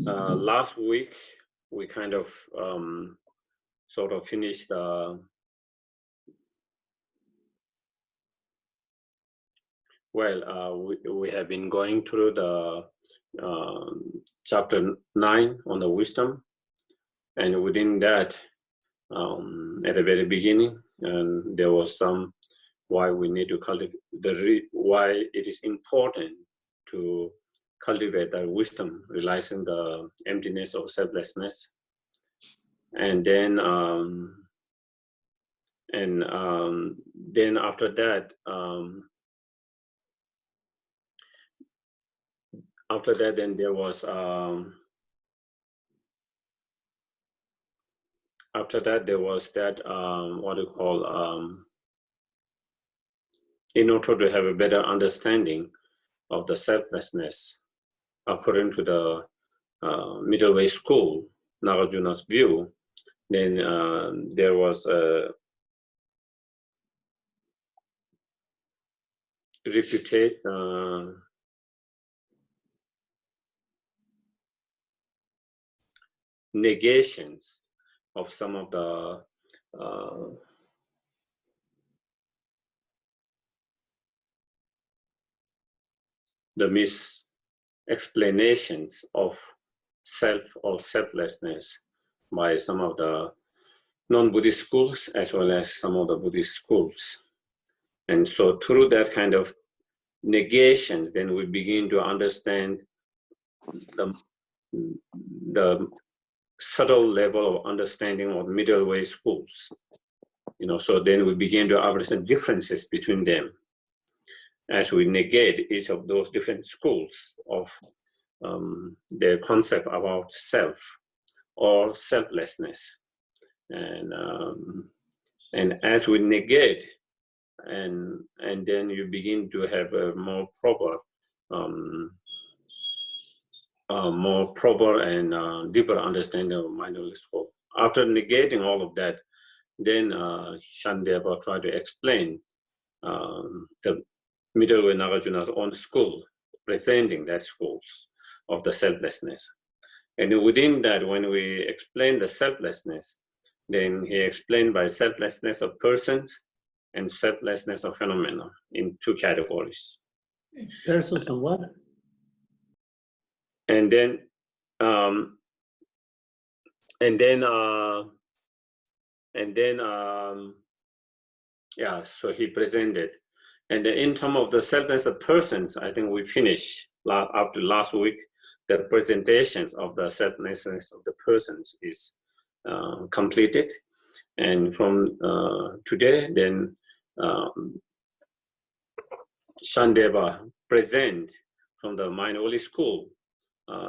Last week we kind of sort of finished we have been going through the chapter 9 on the wisdom, and within that, at the very beginning, and there was some why we need to cultivate why it is important to cultivate that wisdom, realizing the emptiness of selflessness, and then after that. After that, then there was what you call in order to have a better understanding of the selflessness, according to the middle way school, Nagarjuna's view, then there was a negations of some of the mis-explanations of self or selflessness by some of the non-Buddhist schools as well as some of the Buddhist schools. And so through that kind of negation, then we begin to understand the subtle level of understanding of middle way schools. So then we begin to understand differences between them as we negate each of those different schools of their concept about self or selflessness. And as we negate, and then you begin to have a more proper and deeper understanding of middle school. After negating all of that, then Shandeva tried to explain the middle way Nagarjuna's own school, presenting that schools of the selflessness. And within that, when we explain the selflessness, then he explained by selflessness of persons and selflessness of phenomena in two categories. Persons and what? And then, so he presented. And in terms of the selfless of persons, I think we finished after last week. The presentations of the selflessness of the persons is completed. And from today, then Shandeva present from the Mind Holy School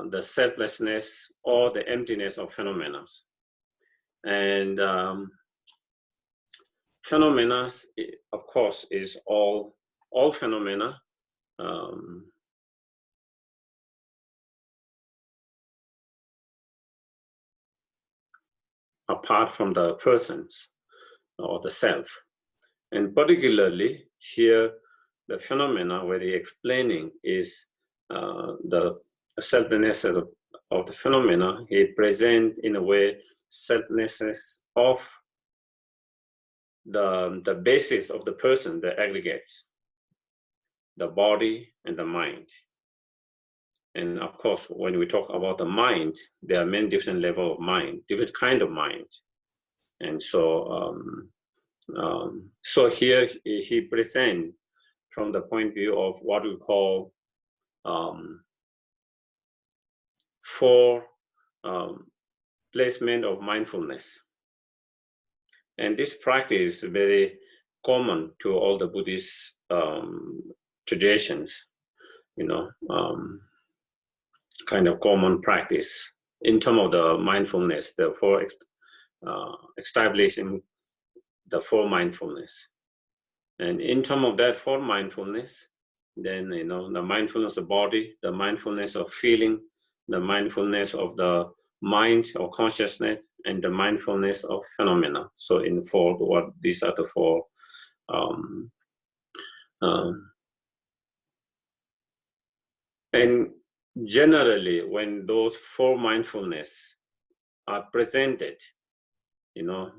the selflessness or the emptiness of phenomena. And phenomena, of course, is all phenomena. Apart from the persons or the self. And particularly here, the phenomena where he explaining is the selflessness of the phenomena. He present in a way selflessness of the basis of the person, the aggregates, the body and the mind. And of course, when we talk about the mind, there are many different levels of mind, different kind of mind. And so, so here he presents from the point of view of what we call four placement of mindfulness. And this practice is very common to all the Buddhist traditions, kind of common practice in terms of the mindfulness, therefore establishing the four mindfulness. And in terms of that four mindfulness, then the mindfulness of body, the mindfulness of feeling, the mindfulness of the mind or consciousness, and the mindfulness of phenomena. So in four, these are the four and generally, when those four mindfulness are presented, you know,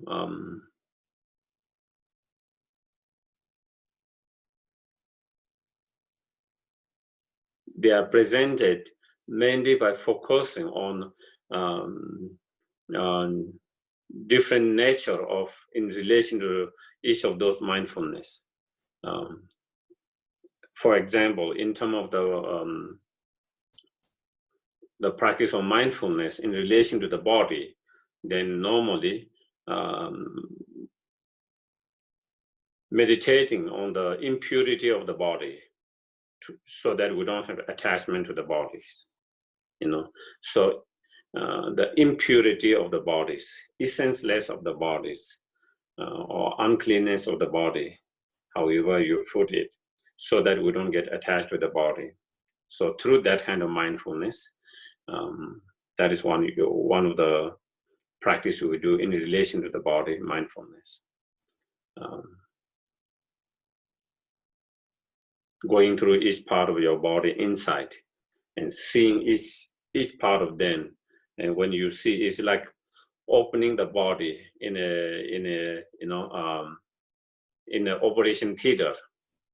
they are presented mainly by focusing on different nature of in relation to each of those mindfulness. For example, in terms of the practice of mindfulness in relation to the body, then normally meditating on the impurity of the body so that we don't have attachment to the bodies, you know. So the impurity of the bodies, essenceless of the bodies, or uncleanness of the body, however you put it, so that we don't get attached to the body. So through that kind of mindfulness, that is one of the practice we do in relation to the body, mindfulness. Going through each part of your body inside and seeing each part of them. And when you see, it's like opening the body in a operation theater,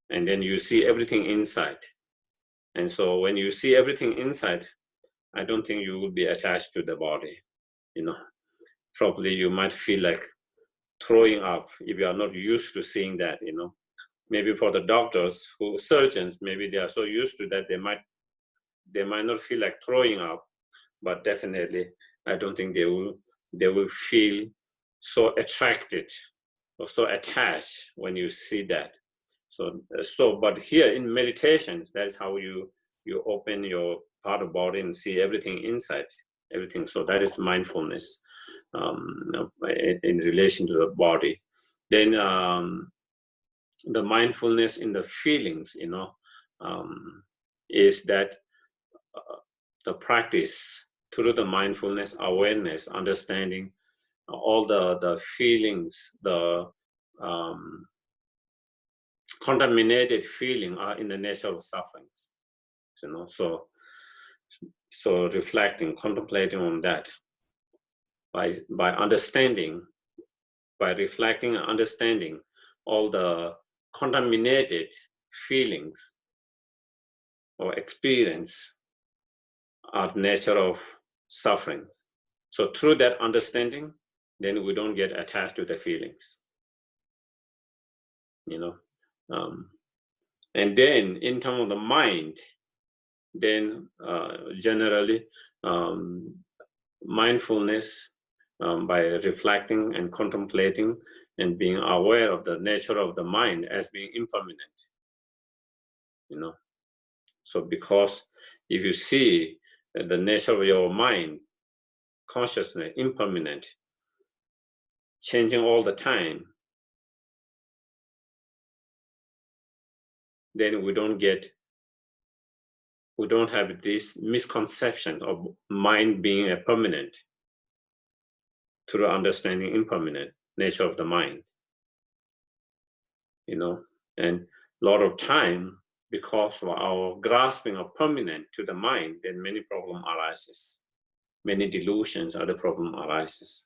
and then you see everything inside. And so when you see everything inside, I don't think you will be attached to the body, you know. Probably you might feel like throwing up if you are not used to seeing that, you know. Maybe for the doctors, surgeons, maybe they are so used to that they might not feel like throwing up, but definitely I don't think they will feel so attracted or so attached when you see that. So but here in meditations, that's how you open your part of body and see everything inside, everything. So that is mindfulness in relation to the body. Then the mindfulness in the feelings, you know, is that the practice through the mindfulness, awareness, understanding all the feelings, the contaminated feeling are in the nature of sufferings, you know. So reflecting, contemplating on that by understanding, by reflecting and understanding all the contaminated feelings or experience are nature of suffering. So through that understanding, then we don't get attached to the feelings, you know. And then in terms of the mind, then generally mindfulness, by reflecting and contemplating and being aware of the nature of the mind as being impermanent, you know. So because if you see the nature of your mind, consciousness, impermanent, changing all the time, then we don't have this misconception of mind being a permanent through understanding impermanent nature of the mind, you know. And a lot of time, because of our grasping of permanent to the mind, then many problem arises, many delusions, other problem arises.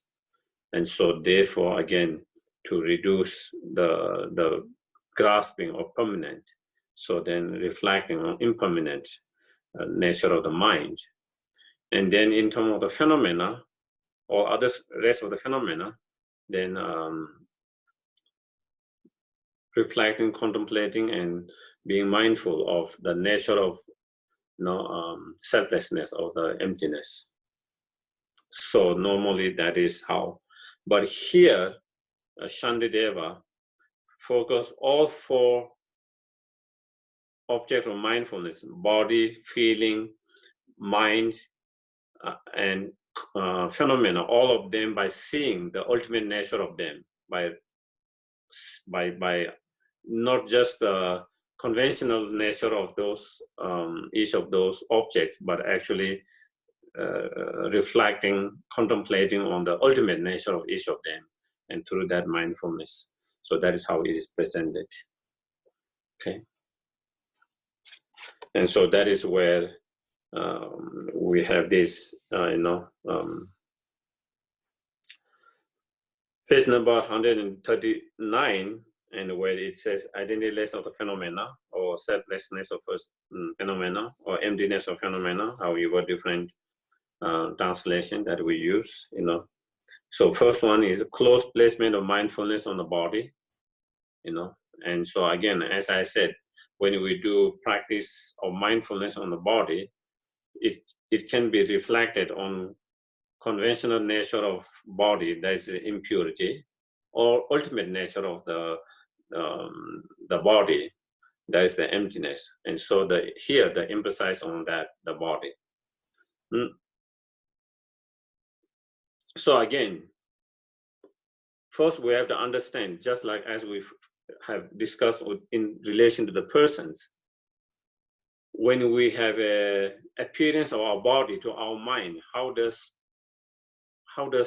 And so therefore, again, to reduce the grasping of permanent, so then reflecting on impermanent nature of the mind. And then in terms of the phenomena or other rest of the phenomena, then reflecting, contemplating, and being mindful of the nature of, you know, selflessness or the emptiness. So normally that is how. But here, Shantideva focus all four objects of mindfulness: body, feeling, mind, and phenomena, all of them, by seeing the ultimate nature of them, by not just the conventional nature of those each of those objects, but actually reflecting, contemplating on the ultimate nature of each of them, and through that mindfulness. So that is how it is presented. Okay. And so that is where we have this, page number 139, and where it says identityless of the phenomena, or selflessness of phenomena, or emptiness of phenomena, however different translation that we use, So first one is close placement of mindfulness on the body, And so again, as I said, when we do practice of mindfulness on the body, it can be reflected on conventional nature of body, that is impurity, or ultimate nature of the body, that is the emptiness. And so here the emphasis on that, the body. So again, first we have to understand, just like as we have discussed in relation to the persons, when we have a appearance of our body to our mind, how does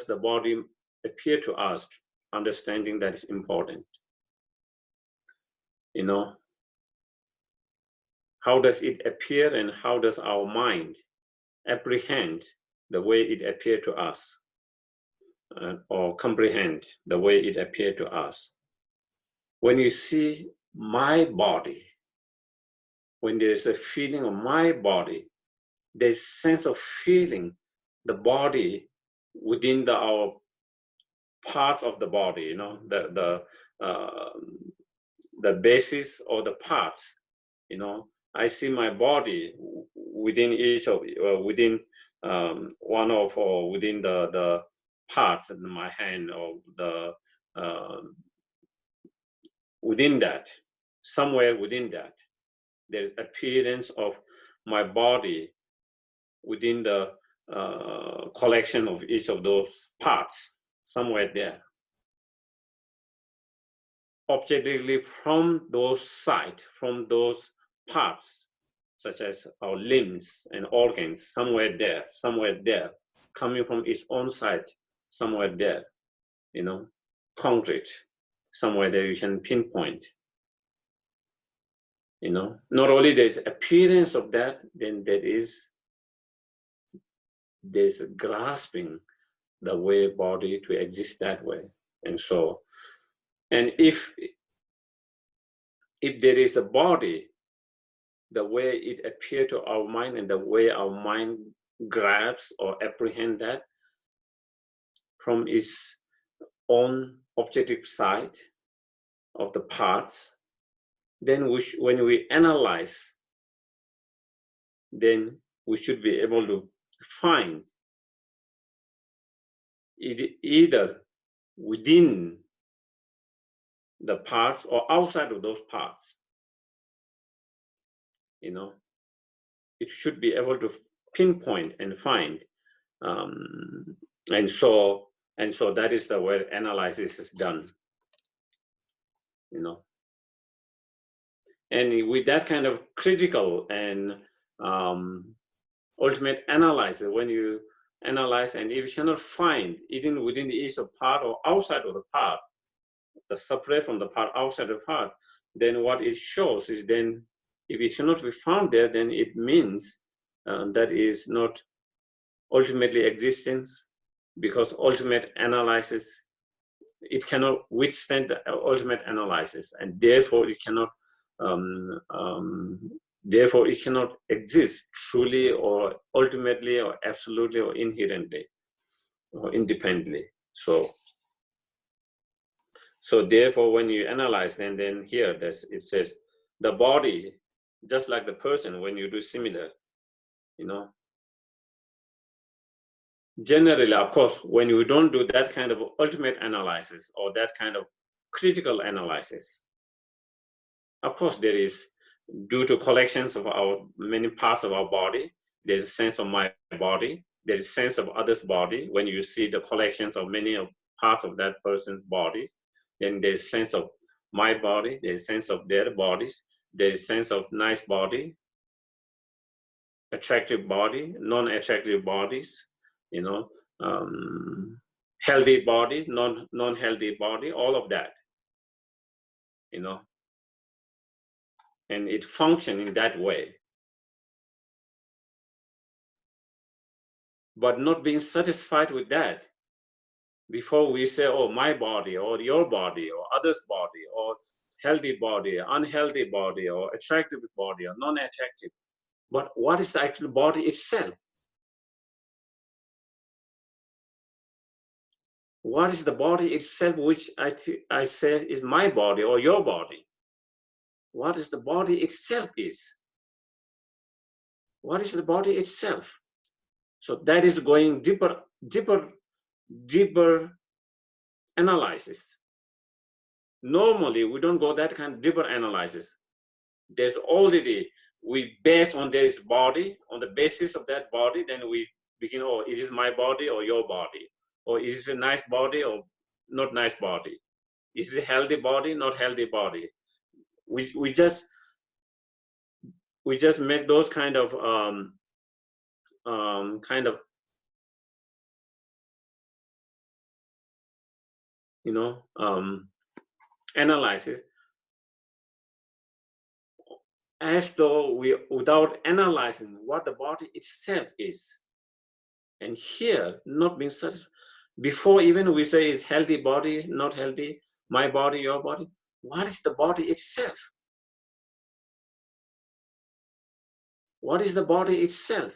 the body appear to us? Understanding that is important. How does it appear, and how does our mind apprehend the way it appeared to us, or comprehend the way it appeared to us? When you see my body, when there's a feeling of my body, there's a sense of feeling the body within our part of the body, the basis or the parts, I see my body within each of within one of, or within the parts in my hand, or the within that, somewhere within that, there's appearance of my body within the collection of each of those parts, somewhere there. Objectively, from those sides, from those parts, such as our limbs and organs, somewhere there, coming from its own side, somewhere there, concrete, somewhere there you can pinpoint. Not only there's appearance of that, then there's grasping the way body to exist that way. And so, and if there is a body, the way it appears to our mind, and the way our mind grabs or apprehend that from its own objective side of the parts, then when we analyze, then we should be able to find it either within the parts or outside of those parts. It should be able to pinpoint and find, and so that is the way analysis is done. And with that kind of critical and ultimate analysis, when you analyze, and if you cannot find, even within each part or outside of the part, the separate from the part, outside the part, then what it shows is, then if it cannot be found there, then it means that is not ultimately existence, because ultimate analysis, it cannot withstand the ultimate analysis, and therefore it cannot exist truly, or ultimately, or absolutely, or inherently, or independently. So therefore, when you analyze, then here it says the body, just like the person, when you do similar, generally, of course, when you don't do that kind of ultimate analysis, or that kind of critical analysis, of course, there is, due to collections of our many parts of our body, there's a sense of my body, there is a sense of others' body. When you see the collections of many of parts of that person's body, then there's a sense of my body, there's a sense of their bodies, there's a sense of nice body, attractive body, non-attractive bodies, healthy body, non-healthy body, all of that, and it functions in that way. but not being satisfied with that. Before we say, oh, my body, or your body, or others' body, or healthy body, unhealthy body, or attractive body, or non-attractive. But what is the actual body itself? What is the body itself, which I say is my body or your body? What is the body itself is? What is the body itself? So that is going deeper analysis. Normally, we don't go that kind of deeper analysis. There's already, we base on this body, on the basis of that body, then we begin, oh, it is my body or your body, or is it a nice body or not nice body? Is it a healthy body, not healthy body? We just make those kind of analysis, as though we, without analyzing what the body itself is. And here, not being satisfied, before even we say is healthy body, not healthy, my body, your body, what is the body itself? What is the body itself?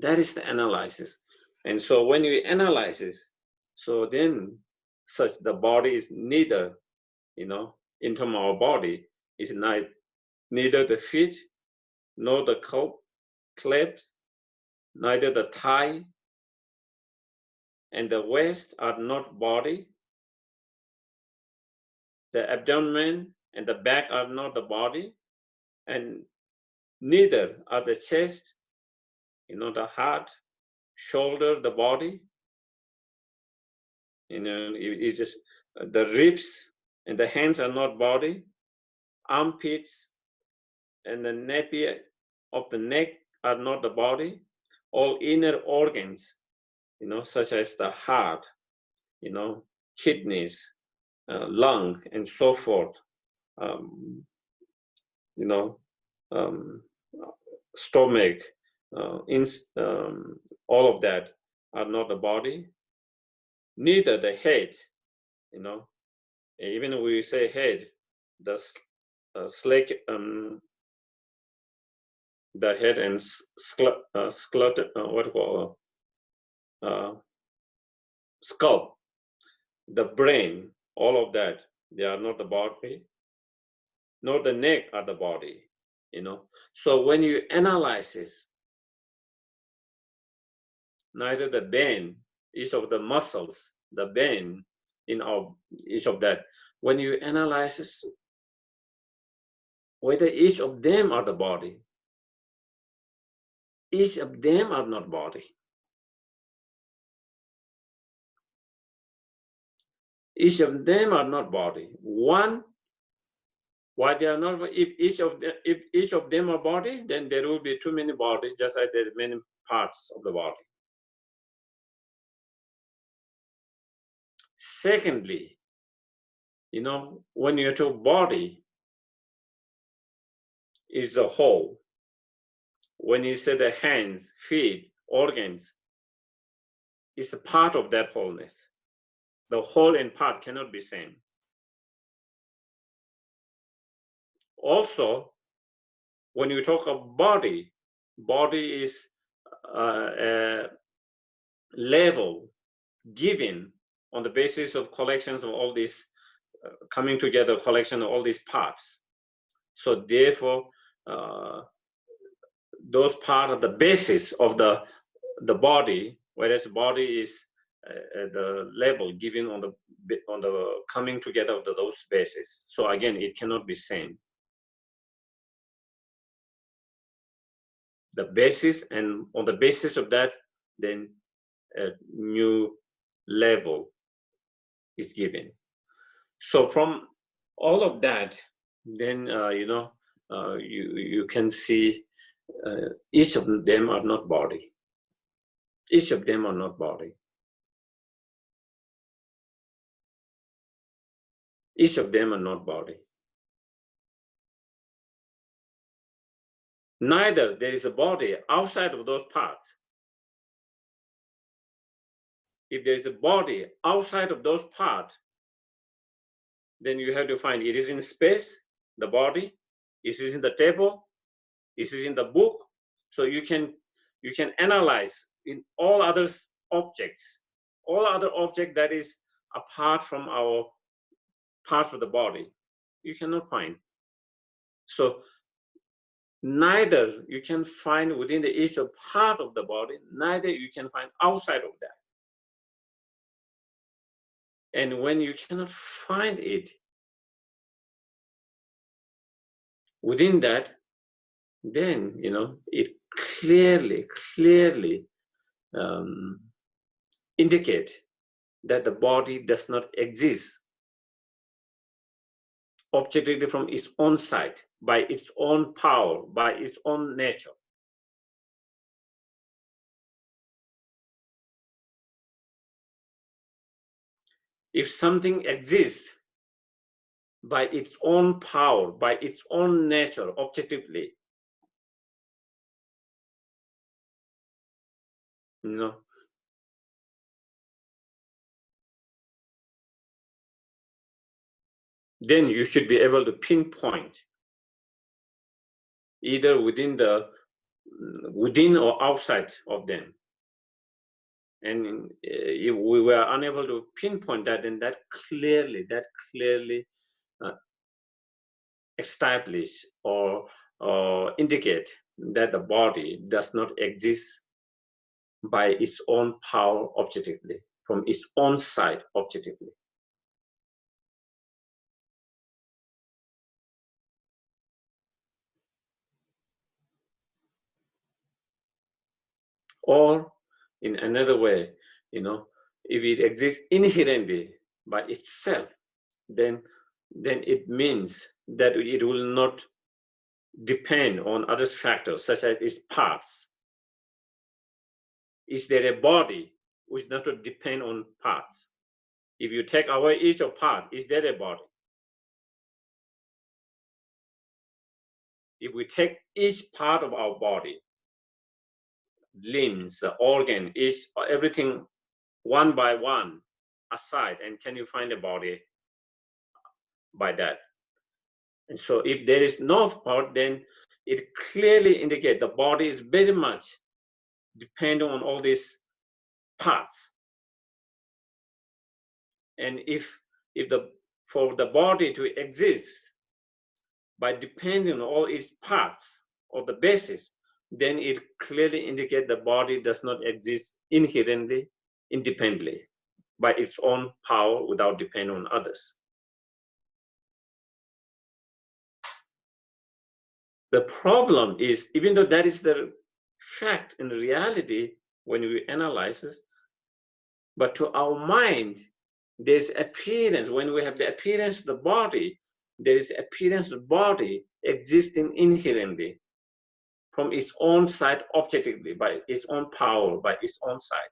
That is the analysis. And so when you analyze this, so then such the body is neither, in terms of our body, is neither the feet, nor the claps, neither the thigh and the waist are not body. The abdomen and the back are not the body, and neither are the chest, the heart, shoulder, the body. It just the ribs and the hands are not body. Armpits and the nape of the neck are not the body. All inner organs, such as the heart, kidneys, lung, and so forth. Stomach, all of that are not the body. Neither the head, even when we say head, the the head and skull, the brain, all of that, they are not the body. Nor the neck are the body. So when you analyze this, neither the bone, each of the muscles, the bone in each of that, when you analyze this, whether each of them are the body, each of them are not body. Each of them are not body. One, why they are not? If each of them are body, then there will be too many bodies, just like there are many parts of the body. Secondly, when you talk body, is the whole. When you say the hands, feet, organs, it's a part of that wholeness. The whole and part cannot be same. Also, when you talk of body is a level given on the basis of collections of all these coming together, collection of all these parts. So therefore, those parts are the basis of the body, whereas body is the label given on the coming together of those bases. So again, it cannot be same. The basis, and on the basis of that, then a new label is given. So from all of that, then you can see each of them are not body. Each of them are not body. Each of them are not body. Neither there is a body outside of those parts. if there is a body outside of those parts, then you have to find it is in space, the body, it is in the table, it is in the book. So you can analyze in all other objects, all other object that is apart from our parts of the body, you cannot find. So neither you can find within the each part of the body, neither you can find outside of that. And when you cannot find it within that, then it clearly indicate that the body does not exist objectively from its own side, by its own power, by its own nature. If something exists by its own power, by its own nature, objectively, then you should be able to pinpoint either within or outside of them. And if we were unable to pinpoint that, then that clearly establish or indicate that the body does not exist by its own power objectively, from its own side objectively. Or in another way, if it exists inherently by itself, then it means that it will not depend on other factors such as its parts. Is there a body which does not depend on parts? If you take away each part, is there a body? If we take each part of our body, limbs, organ, everything one by one aside, and can you find a body by that? And so if there is no part, then it clearly indicates the body is very much dependent on all these parts. And if for the body to exist by depending on all its parts or the basis, then it clearly indicates the body does not exist inherently, independently, by its own power without depending on others. The problem is, even though that is the fact in reality when we analyze this, but to our mind, there's appearance. When we have the appearance of the body, there is appearance of the body existing inherently from its own side objectively, by its own power, by its own side.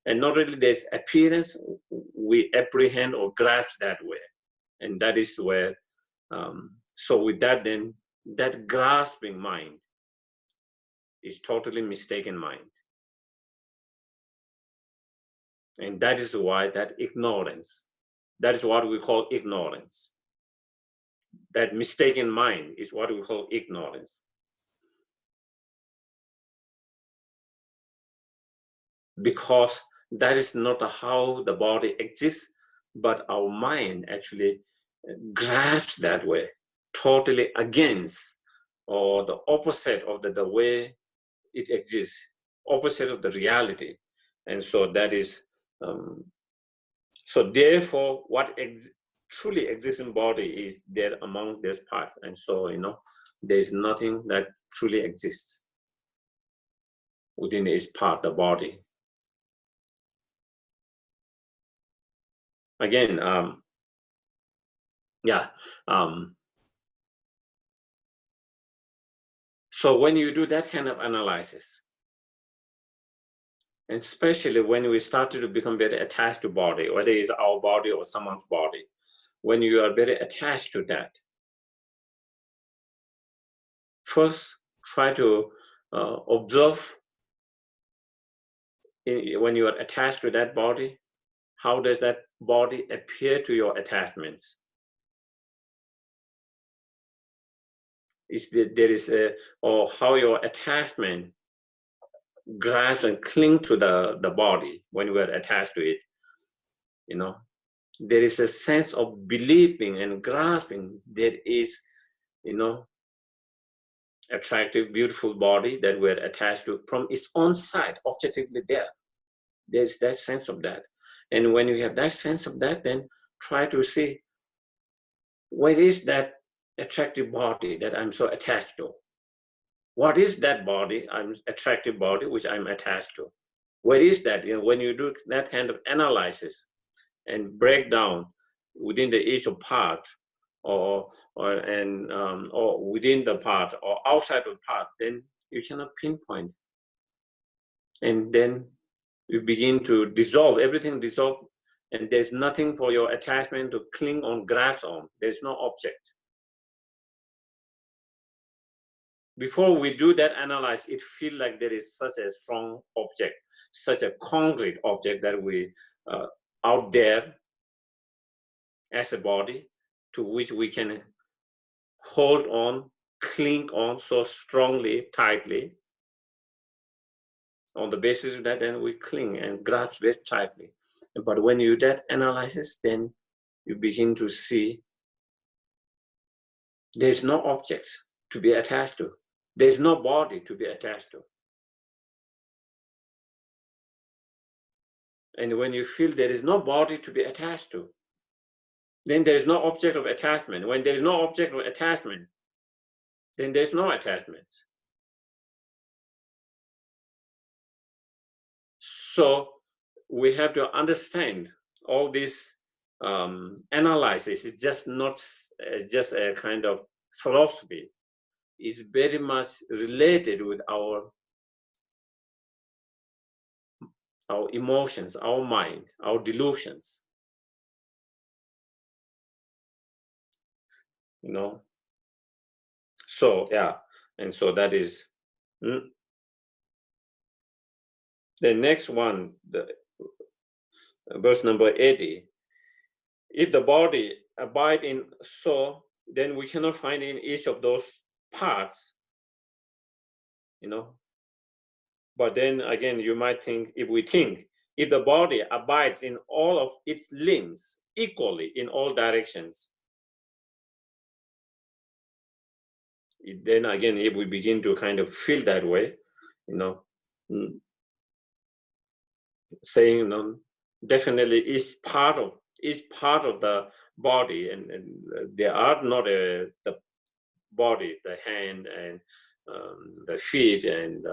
And not really there's appearance, we apprehend or grasp that way. And that is where, so with that, then that grasping mind is totally mistaken mind. And that is why that ignorance, that is what we call ignorance. That mistaken mind is what we call ignorance. Because that is not how the body exists, but our mind actually grasps that way, totally against or the opposite of the way it exists, opposite of the reality. And so that is, so therefore what truly exists in body is there among this part. And so, there is nothing that truly exists within its part, the body. Again, so when you do that kind of analysis, and especially when we start to become very attached to body, whether it's our body or someone's body, when you are very attached to that, first try to observe when you are attached to that body, how does that body appear to your attachments? Or how your attachment grasps and cling to the body when we're attached to it. There is a sense of believing and grasping there is, attractive, beautiful body that we're attached to from its own side, objectively there. There's that sense of that. And when you have that sense of that, then try to see, what is that attractive body that I'm so attached to? What is that body, attractive body, which I'm attached to? What is that? When you do that kind of analysis and break down within the each part, or within the part or outside of the part, then you cannot pinpoint. And then you begin to dissolve, everything dissolve, and there's nothing for your attachment to cling on, grasp on. There's no object. Before we do that analysis, it feels like there is such a strong object, such a concrete object that we out there as a body, to which we can hold on, cling on so strongly, tightly. On the basis of that, then we cling and grasp very tightly. But when you do that analysis, then you begin to see there's no objects to be attached to. There's no body to be attached to. And when you feel there is no body to be attached to, then there is no object of attachment. When there is no object of attachment, then there's no attachment. So we have to understand all this analysis is just not just a kind of philosophy. It's very much related with our emotions, our mind, our delusions. So yeah, and so that is the next one, verse number 80. If the body abide in so, then we cannot find in each of those parts, But then again, you might think, if the body abides in all of its limbs equally in all directions, then again, if we begin to kind of feel that way, saying, definitely each part of the body, and there are not the body, the hand and the feet and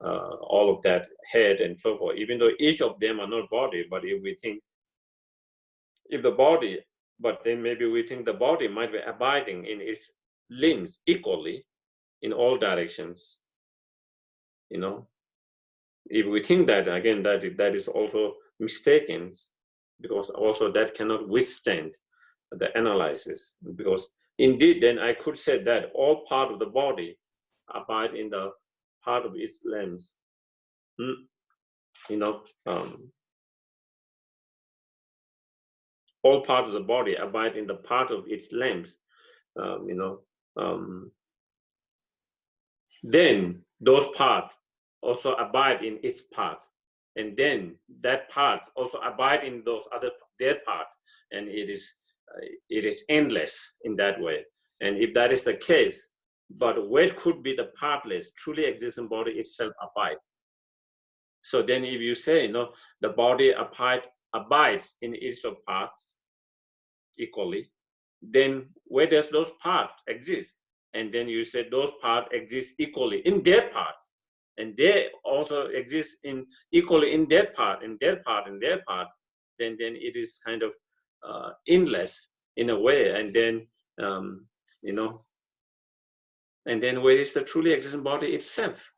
all of that, head and so forth, even though each of them are not body, but if we think, but then maybe we think the body might be abiding in its limbs equally in all directions, If we think that, again, that is also mistaken, because also that cannot withstand the analysis, because indeed, then I could say that all part of the body abide in the part of its limbs. All part of the body abide in the part of its limbs. Then those parts also abide in its parts, and then that part also abide in those their parts, and it is endless in that way. And if that is the case, but where could be the partless, truly existing body itself abide? So then if you say, the body abides in each of parts equally, then where does those parts exist? And then you say those parts exist equally in their parts, and they also exist equally in their part, in their part, in their part, then it is kind of endless in a way. And then, and then where is the truly existing body itself,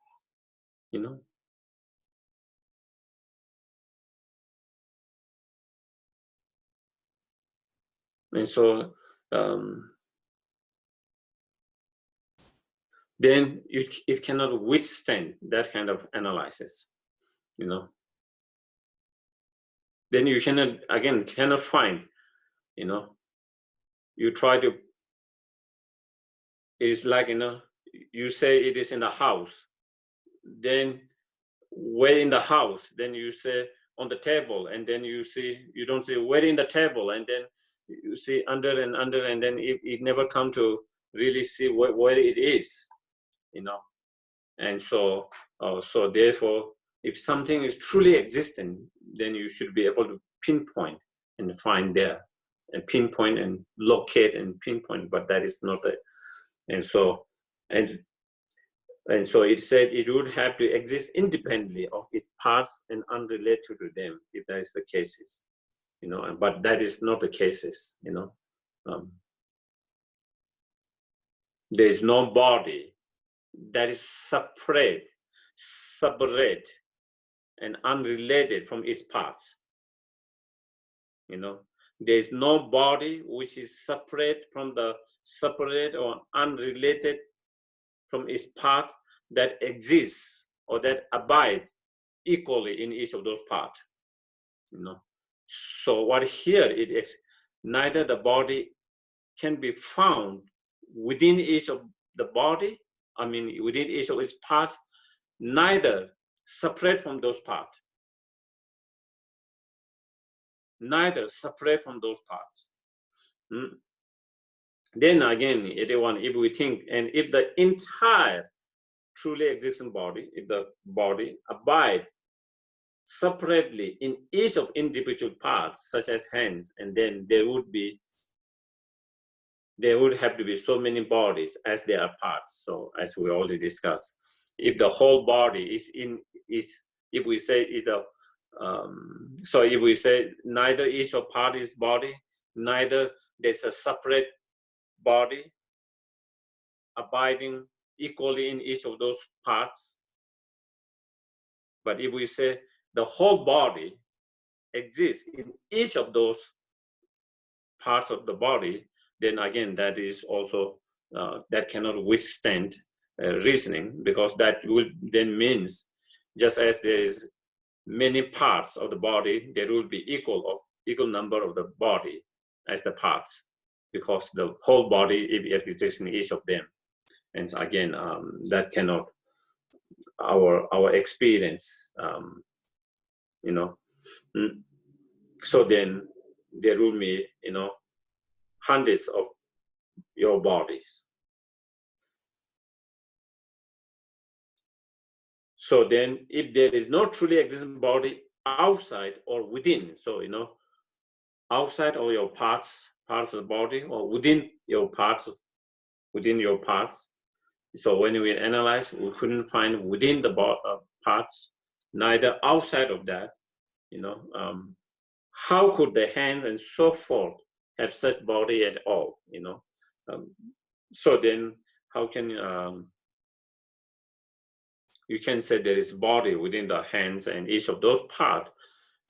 And so then it cannot withstand that kind of analysis, then you cannot find, you try to, it's like, you say it is in the house, then where in the house, then you say on the table, and then you don't see where in the table, and then you see under, and then it never come to really see where it is, and so therefore, if something is truly existent, then you should be able to pinpoint and find there, and pinpoint and locate and pinpoint, but that is not it. And so it said it would have to exist independently of its parts and unrelated to them, if that is the cases, but that is not the cases, there is no body that is separate and unrelated from its parts. There is no body which is separate or unrelated from its part that exists or that abide equally in each of those parts. So what here it is, neither the body can be found within each of the body, within each of its parts, neither separate from those parts. Neither separate from those parts. Then again, if we think, and if the entire truly existing body, if the body abides separately in each of individual parts, such as hands, and then there would have to be so many bodies as there are parts. So as we already discussed, if the whole body if we say either, so if we say neither each of part is body, neither there's a separate body abiding equally in each of those parts. But if we say the whole body exists in each of those parts of the body, then again, that is also, that cannot withstand reasoning, because that will then means, just as there is many parts of the body, there will be equal number of the body as the parts, because the whole body if exists in each of them. And again, that cannot, our experience, so then there will be, hundreds of your bodies. So then if there is no truly existing body outside or within, so outside of your parts of the body, or within your parts, so when we analyze, we couldn't find within the parts, neither outside of that, how could the hands and so forth have such body at all, so then how can you can say there is body within the hands and each of those parts,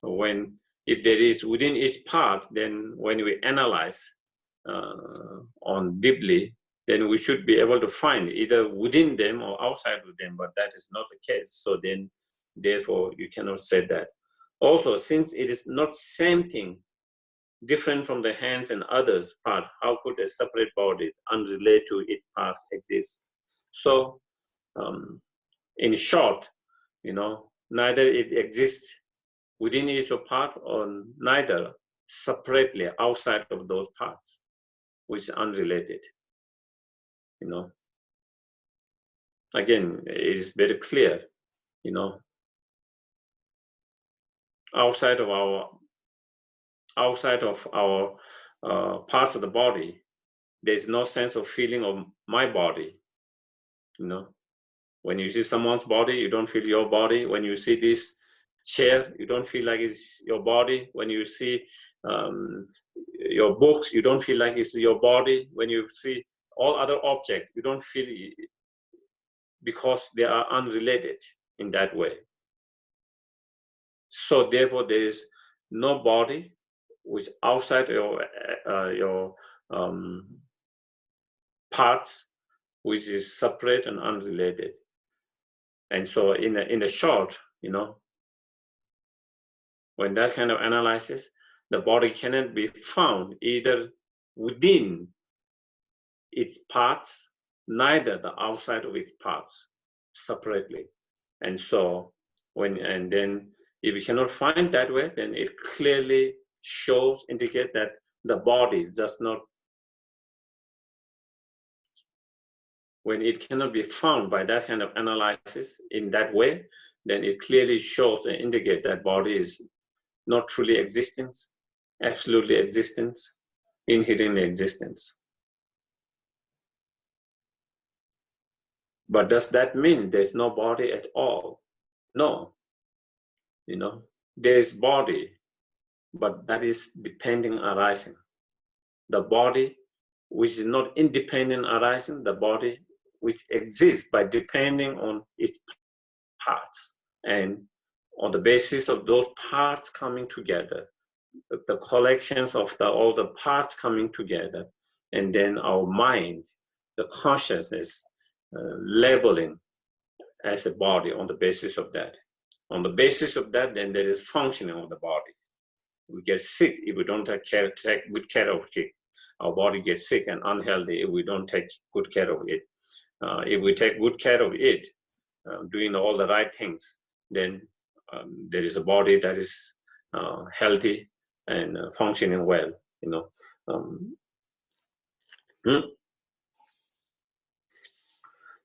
when if there is within each part, then when we analyze on deeply, then we should be able to find either within them or outside of them, but that is not the case. So then, therefore, you cannot say that. Also, since it is not same thing, different from the hands and others part, how could a separate body unrelated to its parts exist? So, in short, neither it exists within each part, or neither separately outside of those parts, which is unrelated. Again, it is very clear, outside of our parts of the body, there's no sense of feeling of my body. When you see someone's body, you don't feel your body. When you see this chair, you don't feel like it's your body. When you see your books, you don't feel like it's your body. When you see all other objects, you don't feel it, because they are unrelated in that way. So therefore, there is no body which outside your parts, which is separate and unrelated. And so in the short, when that kind of analysis, the body cannot be found either within its parts, neither the outside of its parts separately. And so then if we cannot find that way, then it clearly shows, indicate that the body is just not, when it cannot be found by that kind of analysis in that way, then it clearly shows and indicates that body is not truly existence, absolutely existence, inherently existence. But does that mean there's no body at all? No. There is body, but that is depending arising. The body which is not independent arising, the body which exists by depending on its parts. And on the basis of those parts coming together, the collections of all the parts coming together, and then our mind, the consciousness, labeling as a body on the basis of that. On the basis of that, then there is functioning of the body. We get sick if we don't take good care of it. Our body gets sick and unhealthy if we don't take good care of it. If we take good care of it, doing all the right things, then there is a body that is healthy and functioning well.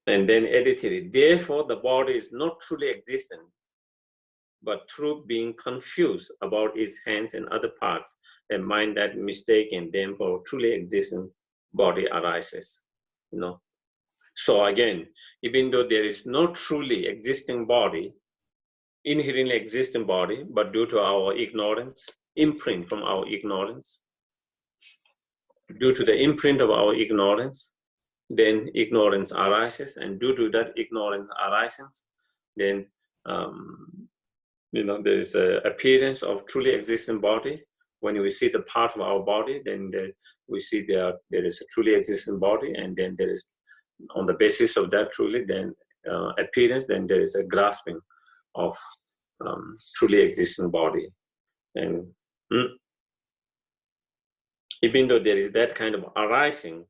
And then edited. Therefore, the body is not truly existent, but through being confused about its hands and other parts, a mind that mistaken them for truly existing body arises. So again, even though there is no truly existing body, inherently existing body, but due to our ignorance, imprint from our ignorance, due to the imprint of our ignorance, then ignorance arises, and due to that ignorance arises, then there is an appearance of truly existing body. When we see the part of our body, then we see there is a truly existing body, and then there is, on the basis of that truly, then appearance, then there is a grasping of truly existing body. And even though there is that kind of arising,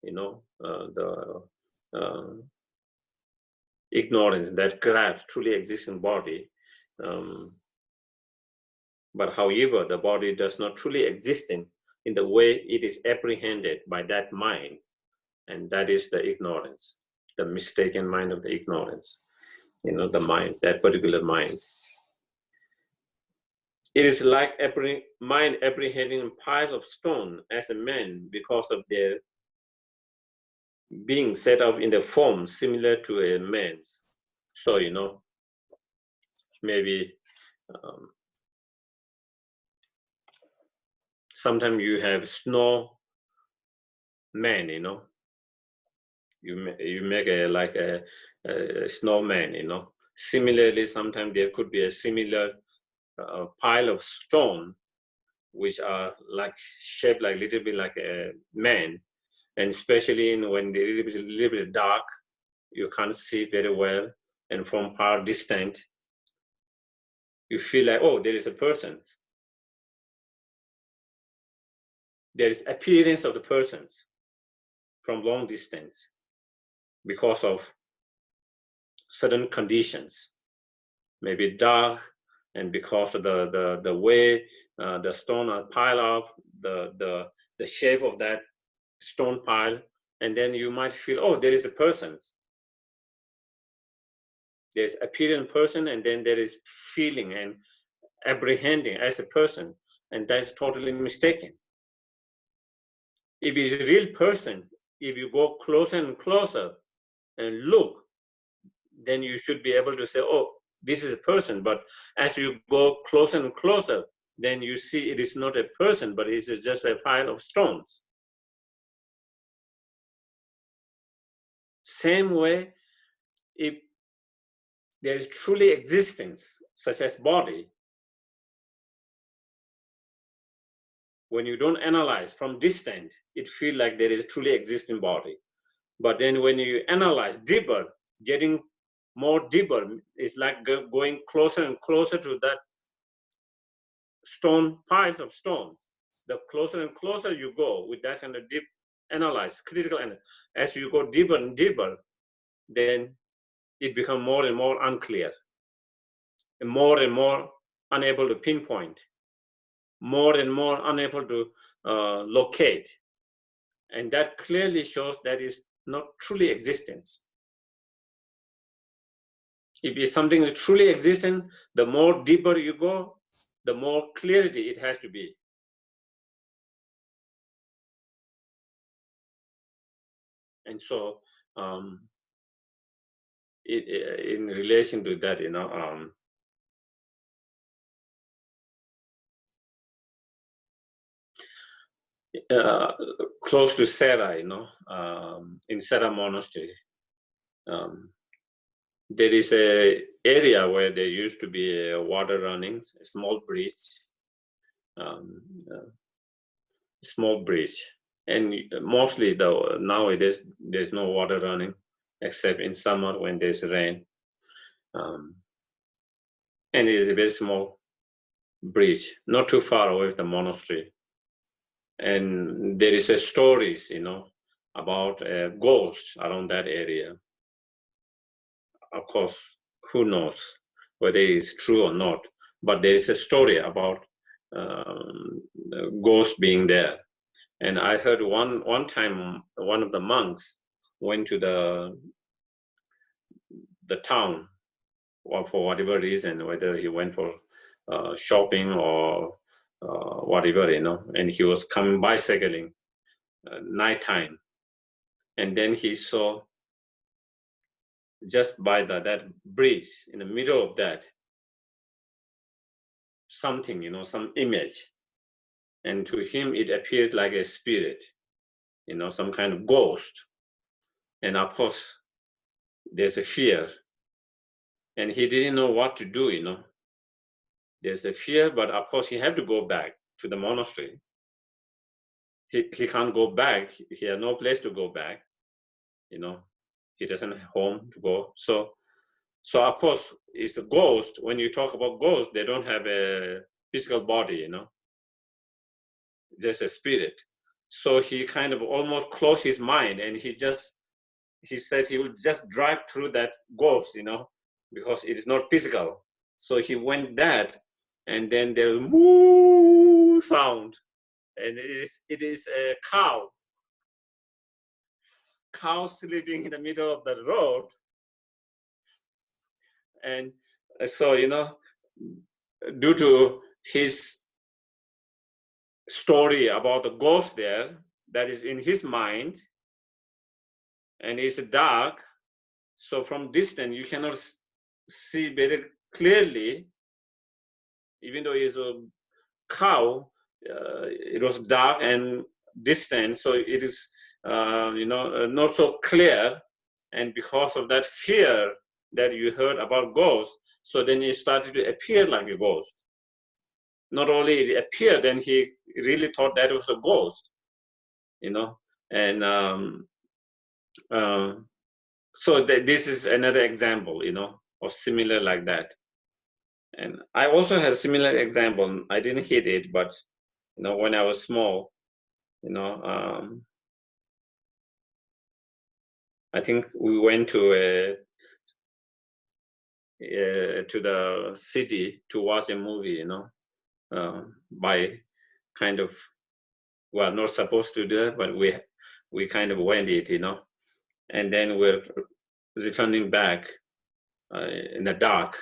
the ignorance that grabs truly existing body, but however, the body does not truly exist in the way it is apprehended by that mind, and that is the ignorance, the mistaken mind of the ignorance, the mind, that particular mind. It is like mind apprehending a pile of stone as a man because of their being set up in the form similar to a man's. So, maybe sometimes you have snow man, you make a snowman, Similarly, sometimes there could be a similar pile of stone, which are shaped like little bit like a man, and especially when it's a little bit dark, you can't see very well, and from far distant, you feel like, oh, there is a person. There is appearance of the persons from long distance because of certain conditions, maybe dark, and because of the way the stone are piled up, the shape of that stone pile, and then you might feel, oh, there is a person. There's appearance person, and then there is feeling and apprehending as a person, and that's totally mistaken. If it's a real person, if you go closer and closer and look, then you should be able to say, oh, this is a person. But as you go closer and closer, then you see it is not a person, but it is just a pile of stones. Same way, if there is truly existence, such as body, when you don't analyze from distant, it feels like there is truly existing body. But then when you analyze deeper, getting more deeper, it's like going closer and closer to that stone, piles of stones. The closer and closer you go with that kind of deep analyze, critical analysis, as you go deeper and deeper, then it becomes more and more unclear, and more unable to pinpoint, more and more unable to locate. And that clearly shows that is not truly existence. If something is truly existent, the more deeper you go, the more clarity it has to be. And so, in relation to that, close to Sera, in Sera Monastery, there is a area where there used to be a water running, a small bridge, and mostly though nowadays there's no water running except in summer when there's rain, and it is a very small bridge, not too far away from the monastery. And there is a stories, about ghosts around that area. Of course, who knows whether it's true or not, but there is a story about ghosts being there. And I heard one time one of the monks went to the town, or for whatever reason, whether he went for shopping or whatever, and he was coming bicycling nighttime, and then he saw just by that bridge in the middle of that something, some image, and to him it appeared like a spirit, some kind of ghost. And of course there's a fear, and he didn't know what to do. There's a fear, but of course he had to go back to the monastery. He can't go back. He had no place to go back. He doesn't have home to go. So of course it's a ghost. When you talk about ghosts, they don't have a physical body, just a spirit. So he kind of almost closed his mind, and he said he would just drive through that ghost, because it is not physical. So he went that, and then there was moo sound, and it is a cow sleeping in the middle of the road. And so, due to his story about the ghost there, that is in his mind, and it's dark, so from distance you cannot see very clearly. Even though it's a cow, it was dark and distant, so it is not so clear. And because of that fear that you heard about ghosts, so then it started to appear like a ghost. Not only it appeared, then he really thought that was a ghost, and so this is another example, or similar like that. And I also had a similar example. I didn't hit it, but when I was small, I think we went to the city to watch a movie, by kind of, well, not supposed to do that, but we kind of went it, and then we're returning back in the dark.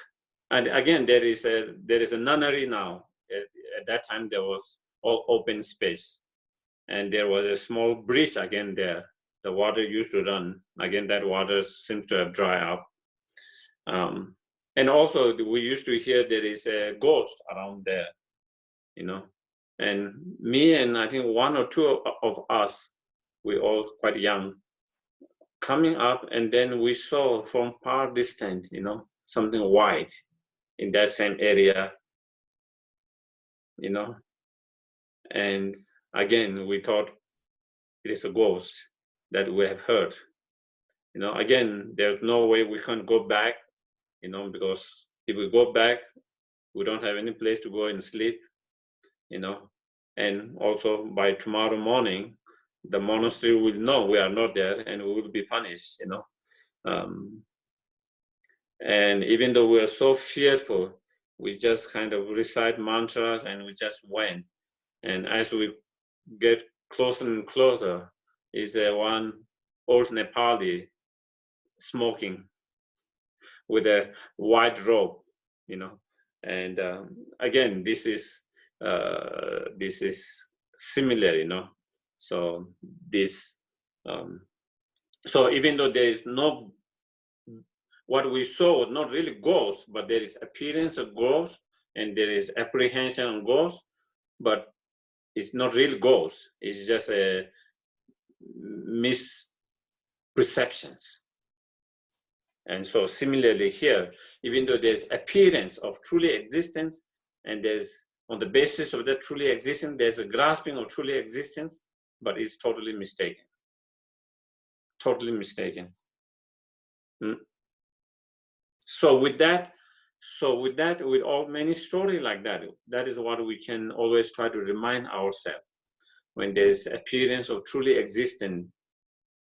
And again, there is a nunnery now. At that time, there was all open space, and there was a small bridge again there. The water used to run. Again, that water seems to have dried up. And also, we used to hear there is a ghost around there, And me and I think one or two of us, we all quite young, coming up, and then we saw from far distant, something white in that same area, and again we thought it is a ghost that we have heard. Again, there's no way we can go back, because if we go back, we don't have any place to go and sleep. and also by tomorrow morning, the monastery will know we are not there and we will be punished, and even though we are so fearful, we just kind of recite mantras and we just went. And as we get closer and closer, is one old Nepali smoking with a white robe, and again, this is similar, so this so even though there is no, what we saw was not really ghost, but there is appearance of ghost and there is apprehension of ghost, but it's not real ghost. It's just a misperceptions. And so similarly here, even though there's appearance of truly existence, and there's on the basis of that truly existence, there's a grasping of truly existence, but it's totally mistaken. Totally mistaken. So with that, with all many stories like that, that is what we can always try to remind ourselves. When there's appearance of truly existent,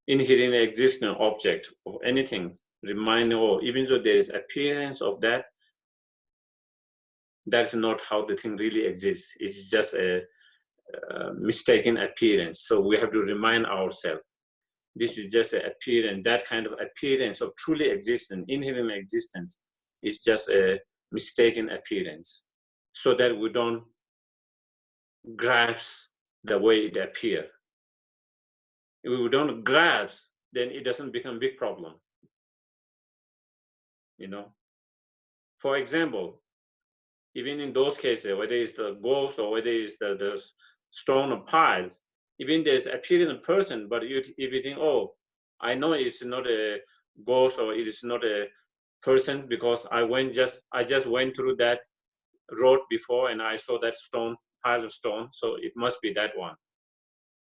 inherent existing object of anything, remind, or even though there is appearance of that, that's not how the thing really exists. It's just a mistaken appearance. So we have to remind ourselves, this is just an appearance. That kind of appearance of truly existent, inherent existence is just a mistaken appearance, so that we don't grasp the way it appears. If we don't grasp, then it doesn't become a big problem. For example, even in those cases, whether it's the ghost or whether it's the stone or piles, even there's appearing a person, but if you think, oh, I know it's not a ghost or it is not a person because I just went through that road before and I saw that pile of stone, so it must be that one.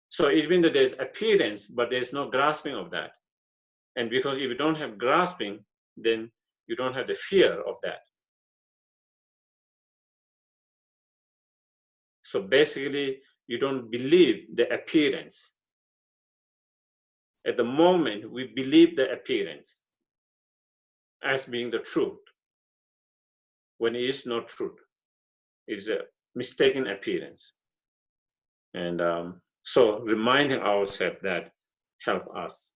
So even though there's appearance, but there's no grasping of that. And because if you don't have grasping, then you don't have the fear of that. So basically, you don't believe the appearance. At the moment, we believe the appearance as being the truth, when it is not truth. It's a mistaken appearance. And so reminding ourselves that help us.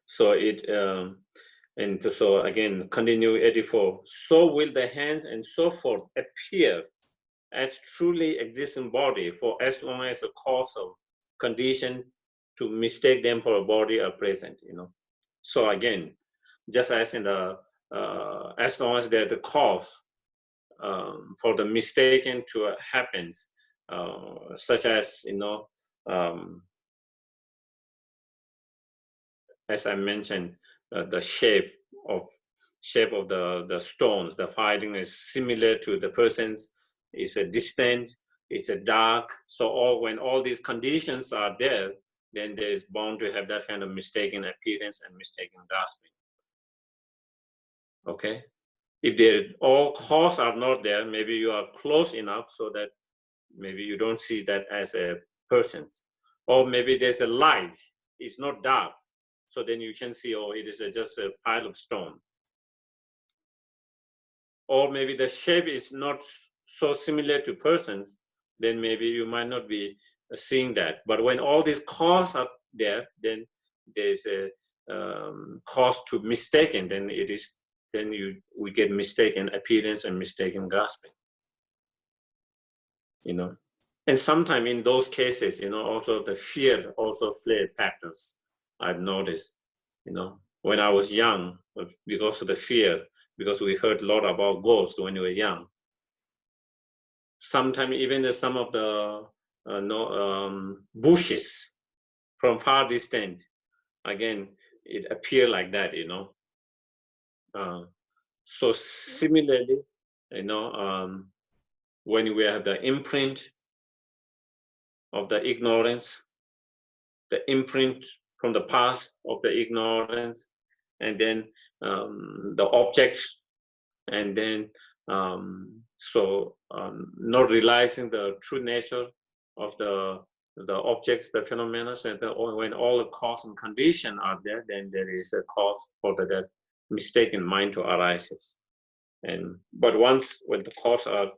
So so again, continue 84. So will the hands and so forth appear as truly existing body for as long as the cause of condition to mistake them for a body are present. So again, just as in the as long as they're the cause for the mistaken to happens, such as as I mentioned, the shape of the stones, the finding is similar to the person's. It's a distant, it's a dark. So when all these conditions are there, then there is bound to have that kind of mistaken appearance and mistaken grasping. Okay, if all cause are not there, maybe you are close enough so that maybe you don't see that as a person, or maybe there's a light, it's not dark, so then you can see, oh, it is just a pile of stone. Or maybe the shape is not so similar to persons, then maybe you might not be seeing that. But when all these causes are there, then there's a cause to mistaken, then we get mistaken appearance and mistaken grasping. And sometimes in those cases, also the fear also play factors. I've noticed, when I was young, because of the fear, because we heard a lot about ghosts when we were young. Sometimes even some of the bushes from far distant, again, it appear like that, So similarly, when we have the imprint of the ignorance, the imprint from the past of the ignorance, and then the objects, and then not realizing the true nature of the objects, the phenomena, and when all the cause and condition are there, then there is a cause for that mistaken mind to arises. But once when the cause are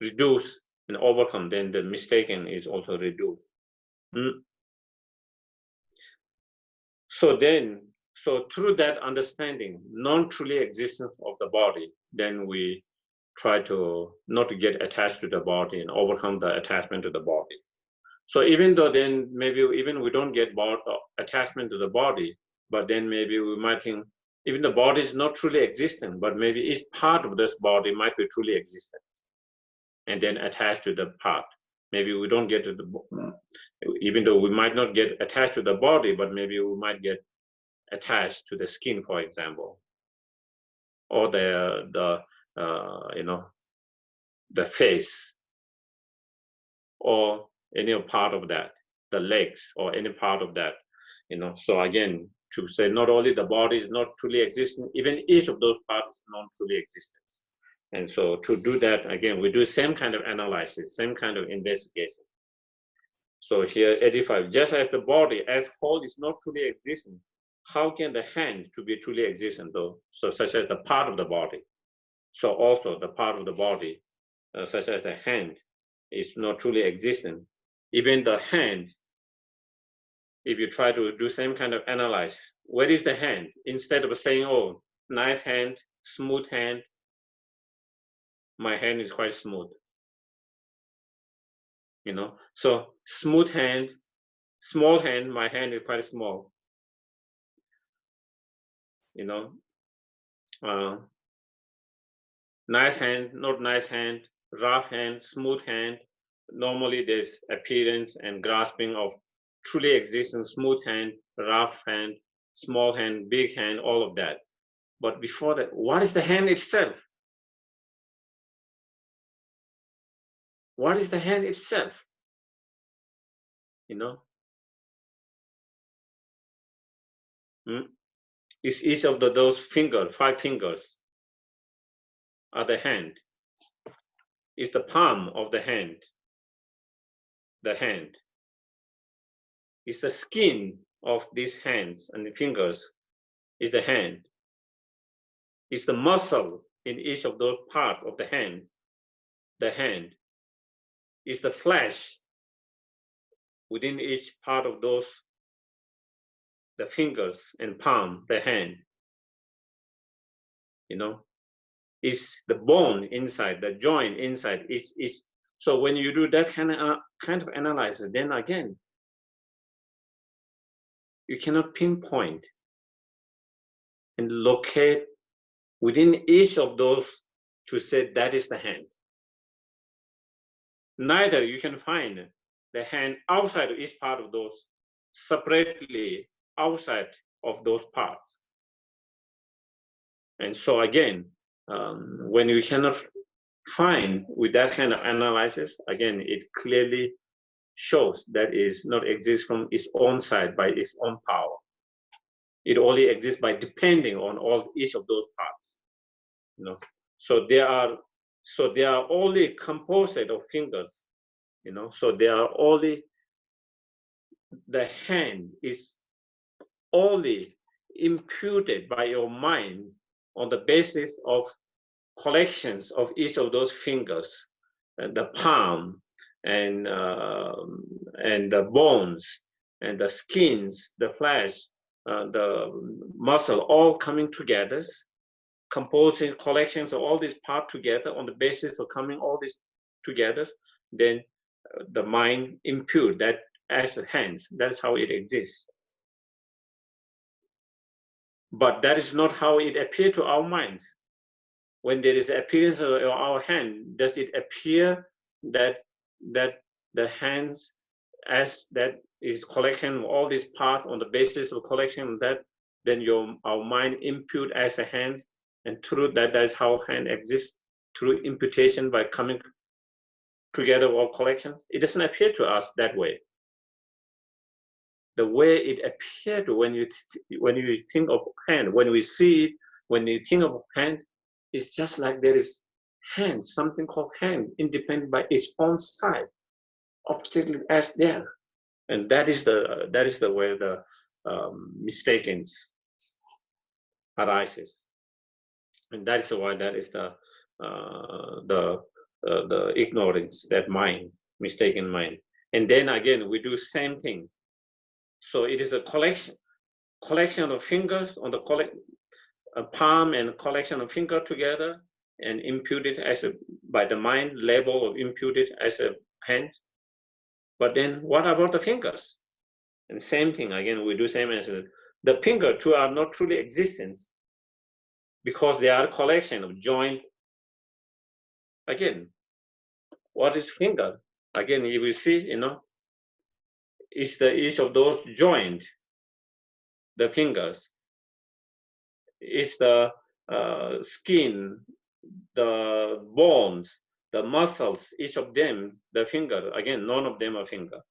reduced and overcome, then the mistaken is also reduced. So through that understanding, non-truly existence of the body, then we try to not to get attached to the body and overcome the attachment to the body. So even though then maybe even we don't get attachment to the body, but then maybe we might think even the body is not truly existent, but maybe each part of this body might be truly existent, and then attached to the part. Maybe we don't get to the, even though we might not get attached to the body, but maybe we might get attached to the skin, for example, or the face, or any part of that, the legs, or any part of that, So again, to say not only the body is not truly existing, even each of those parts is not truly existent. And so to do that, again, we do same kind of analysis, same kind of investigation. So here, 85, just as the body as whole is not truly existing, how can the hand to be truly existent though? So such as the part of the body. So also the part of the body, such as the hand, is not truly existent. Even the hand, if you try to do same kind of analysis, where is the hand? Instead of saying, oh, nice hand, smooth hand, my hand is quite smooth. So smooth hand, small hand, my hand is quite small. Nice hand, not nice hand, rough hand, smooth hand. Normally there's appearance and grasping of truly existing smooth hand, rough hand, small hand, big hand, all of that. But before that, what is the hand itself? What is the hand itself? Is each of those fingers, 5 fingers, are the hand? Is the palm of the hand the hand? Is the skin of these hands and the fingers is the hand? Is the muscle in each of those parts of the hand the hand? Is the flesh within each part of those, the fingers and palm, the hand? Is the bone inside, the joint inside each. So when you do that kind of analysis, then again, you cannot pinpoint and locate within each of those to say that is the hand. Neither you can find the hand outside of each part of those, separately outside of those parts. And so again, when you cannot find with that kind of analysis, again, it clearly shows that is not exist from its own side by its own power. It only exists by depending on each of those parts. So they are only composed of fingers. So they are only, the hand is only imputed by your mind on the basis of collections of each of those fingers, the palm, and the bones, and the skins, the flesh, the muscle, all coming together, composing collections of all these parts together on the basis of coming all these together, then the mind impute that as the hands. That's how it exists. But that is not how it appears to our minds. When there is appearance of our hand, does it appear that the hands as that is collection of all these parts on the basis of collection of that, then our mind impute as a hand, and through that is how hand exists, through imputation by coming together all collections. It doesn't appear to us that way. the way it appeared when you think of hand, when we see it, when you think of hand, it's just like there is hand, something called hand, independent by its own side, objectively as there, and that is the way the mistakens arises, and that is why that is the ignorance, that mind, mistaken mind. And then again we do same thing. So it is a collection of fingers on the palm, and collection of finger together and imputed as by the mind, label of imputed as a hand. But then what about the fingers? And same thing again, we do same as the finger too are not truly existence, because they are a collection of joint. Again, what is finger? Again, you will see, it's each of those joint, the fingers. It's the skin, the bones, the muscles, each of them, the finger. Again, none of them are finger.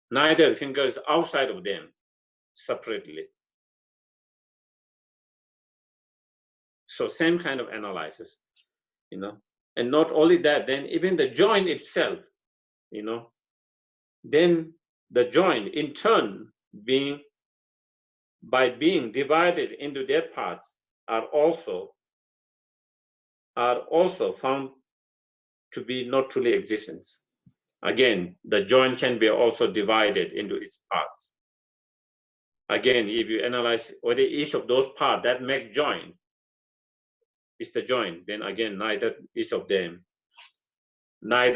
Neither finger is outside of them separately. So same kind of analysis, and not only that, then even the joint itself, then the joint in turn by being divided into their parts are also found to be not truly existence. Again, the joint can be also divided into its parts. Again, if you analyze whether each of those parts that make joint is the joint, then again, neither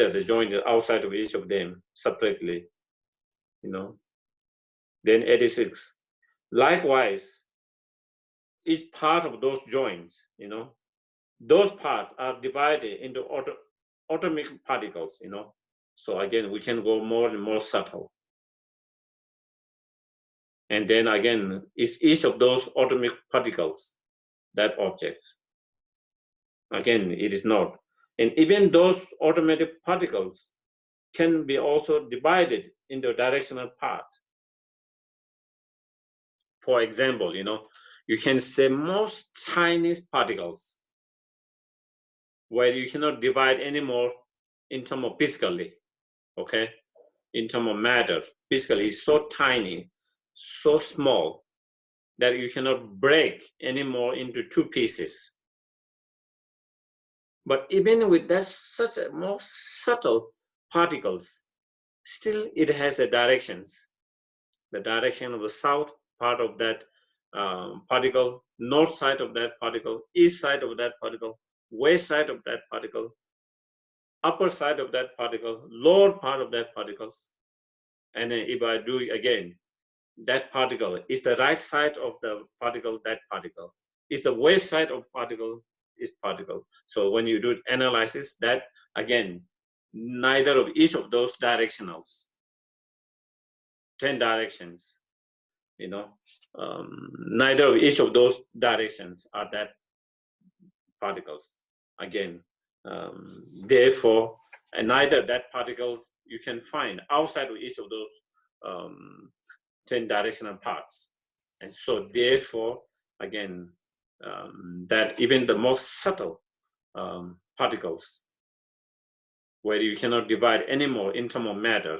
the joint is outside of each of them separately, Then 86. Likewise, each part of those joints, those parts are divided into atomic particles, So again, we can go more and more subtle. And then again, is each of those atomic particles that object? Again, it is not. And even those atomic particles can be also divided into a directional part. For example, you can say most tiniest particles where you cannot divide anymore in terms of physically, okay? In terms of matter, physically is so tiny, so small that you cannot break anymore into two pieces. But even with that, such a more subtle particles, still it has a directions. The direction of the south part of that particle, north side of that particle, east side of that particle, west side of that particle, upper side of that particle, lower part of that particles. And then if I do again, that particle is the right side of the particle, that particle is the west side of particle, is particle. So when you do analysis, that again, neither of each of those directionals, 10 directions, neither of each of those directions are that particles. Again, therefore, and neither that particles you can find outside of each of those 10 directional parts. And so therefore, again, that even the most subtle particles, where you cannot divide anymore in terms of matter,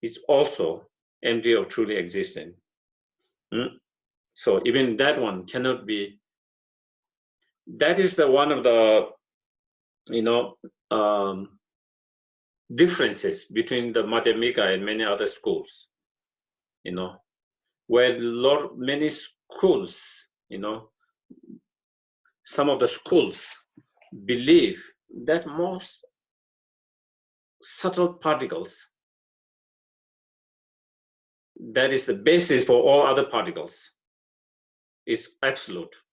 is also empty of truly existing. So even that one cannot be. That is the one of the differences between the Madhyamika and many other schools. Where many schools, some of the schools believe that most subtle particles, that is the basis for all other particles, is absolute.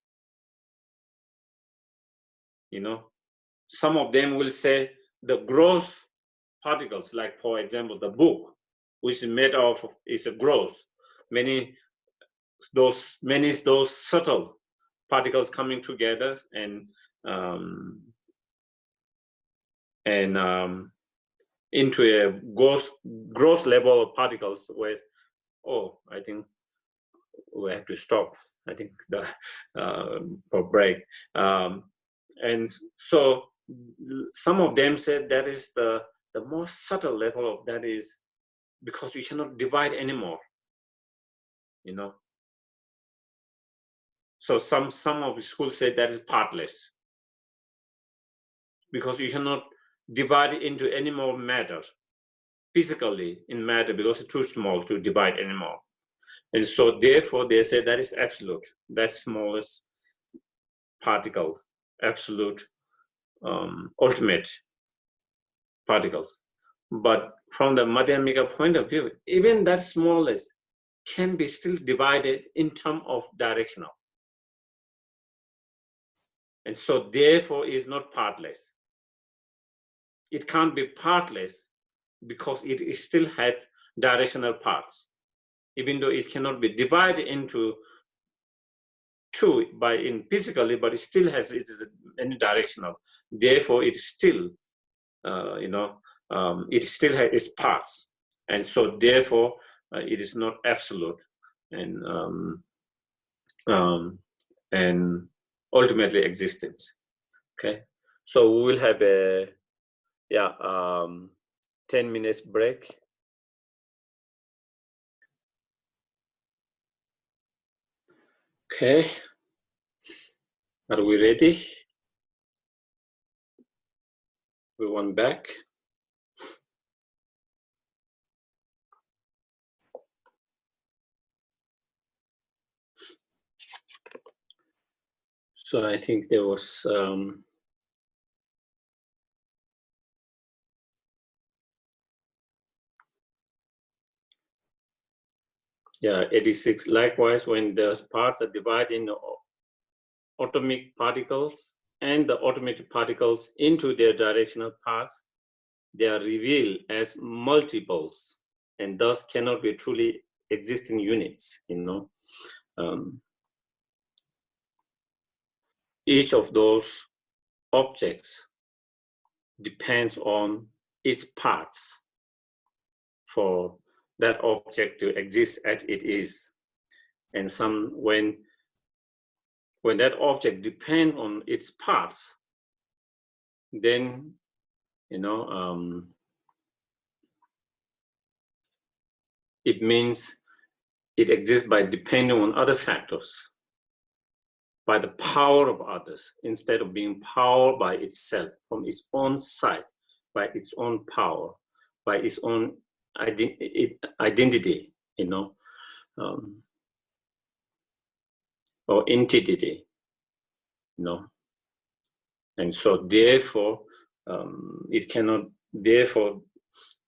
Some of them will say the gross particles, like for example, the book, which is made of, is a gross. Many those subtle particles coming together and into a gross level of particles where, oh, I think we have to stop, I think, for break. And so some of them said that is the most subtle level of that is because we cannot divide anymore, you know. So some of the schools say that is partless because you cannot divide it into any more matter, physically in matter, because it's too small to divide anymore. And so therefore they say that is absolute, that smallest particle, absolute, ultimate particles. But from the Madhyamika point of view, even that smallest can be still divided in terms of directional. And so therefore is not partless. It can't be partless because it still has directional parts, even though it cannot be divided into two physically, but it still has any directional. Therefore, it's still, it still has its parts, and so therefore it is not absolute, and ultimately existence. Okay, so we will have a 10 minutes break. Okay, are we ready? We want back. So I think there was 86. Likewise, when those parts are divided into atomic particles and the atomic particles into their directional parts, they are revealed as multiples and thus cannot be truly existing units, Each of those objects depends on its parts for that object to exist as it is. And when that object depends on its parts, then it means it exists by depending on other factors, by the power of others, instead of being powered by itself, from its own side, by its own power, by its own identity, or entity, And so therefore, it cannot, therefore,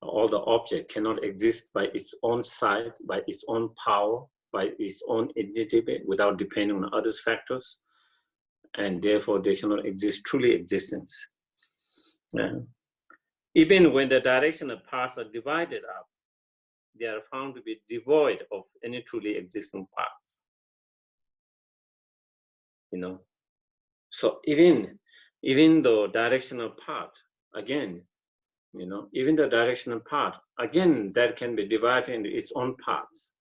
all the object cannot exist by its own side, by its own power, by its own entity without depending on others' factors. And therefore, they cannot exist truly existence. Even when the directional parts are divided up, they are found to be devoid of any truly existing parts. So even the directional part, again, even the directional part, again, that can be divided into its own parts.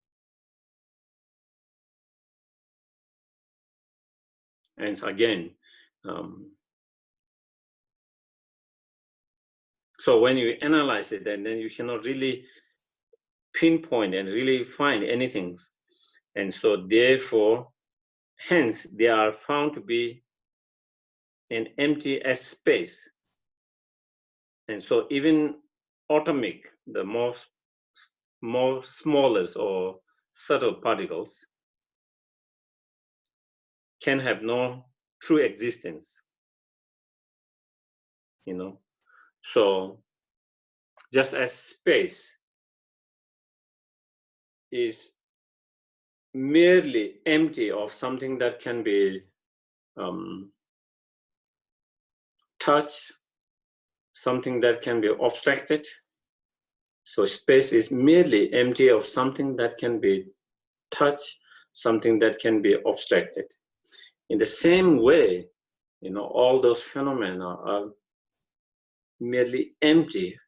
And again, so when you analyze it, then you cannot really pinpoint and really find anything. And so therefore, hence, they are found to be an empty as space. And so even atomic, the more smallest or subtle particles can have no true existence, So just as space is merely empty of something that can be touched, something that can be abstracted. So space is merely empty of something that can be touched, something that can be abstracted. In the same way, all those phenomena are merely empty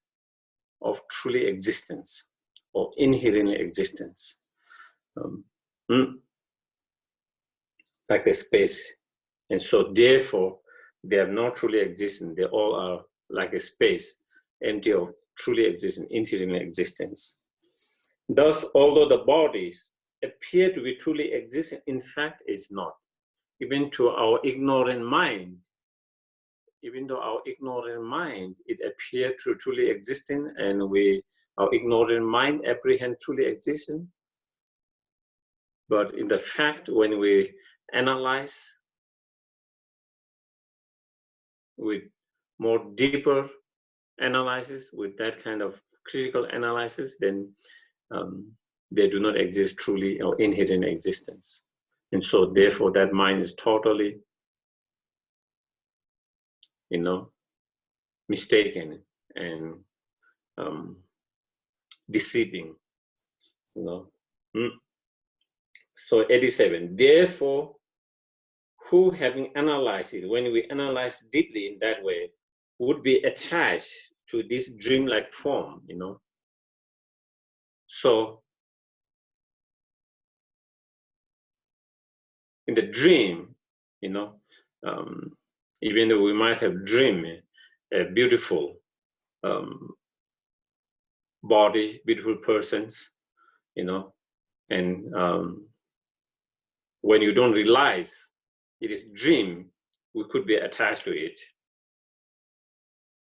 of truly existence or inherently existence. Like the space. And so therefore, they are not truly existent. They all are like a space, empty of truly existent, inherently existence. Thus, although the bodies appear to be truly existent, in fact, it's not. Even to our ignorant mind, even though our ignorant mind, it appears to truly existing, and our ignorant mind apprehend truly existing. But in the fact, when we analyze with more deeper analysis, with that kind of critical analysis, then they do not exist truly or inherent existence. And so therefore that mind is totally, mistaken and deceiving, So 87, therefore, who having analyzed it, when we analyze deeply in that way, would be attached to this dreamlike form, So in the dream, even though we might have dreamed a beautiful body, beautiful persons, and when you don't realize it is dream, we could be attached to it.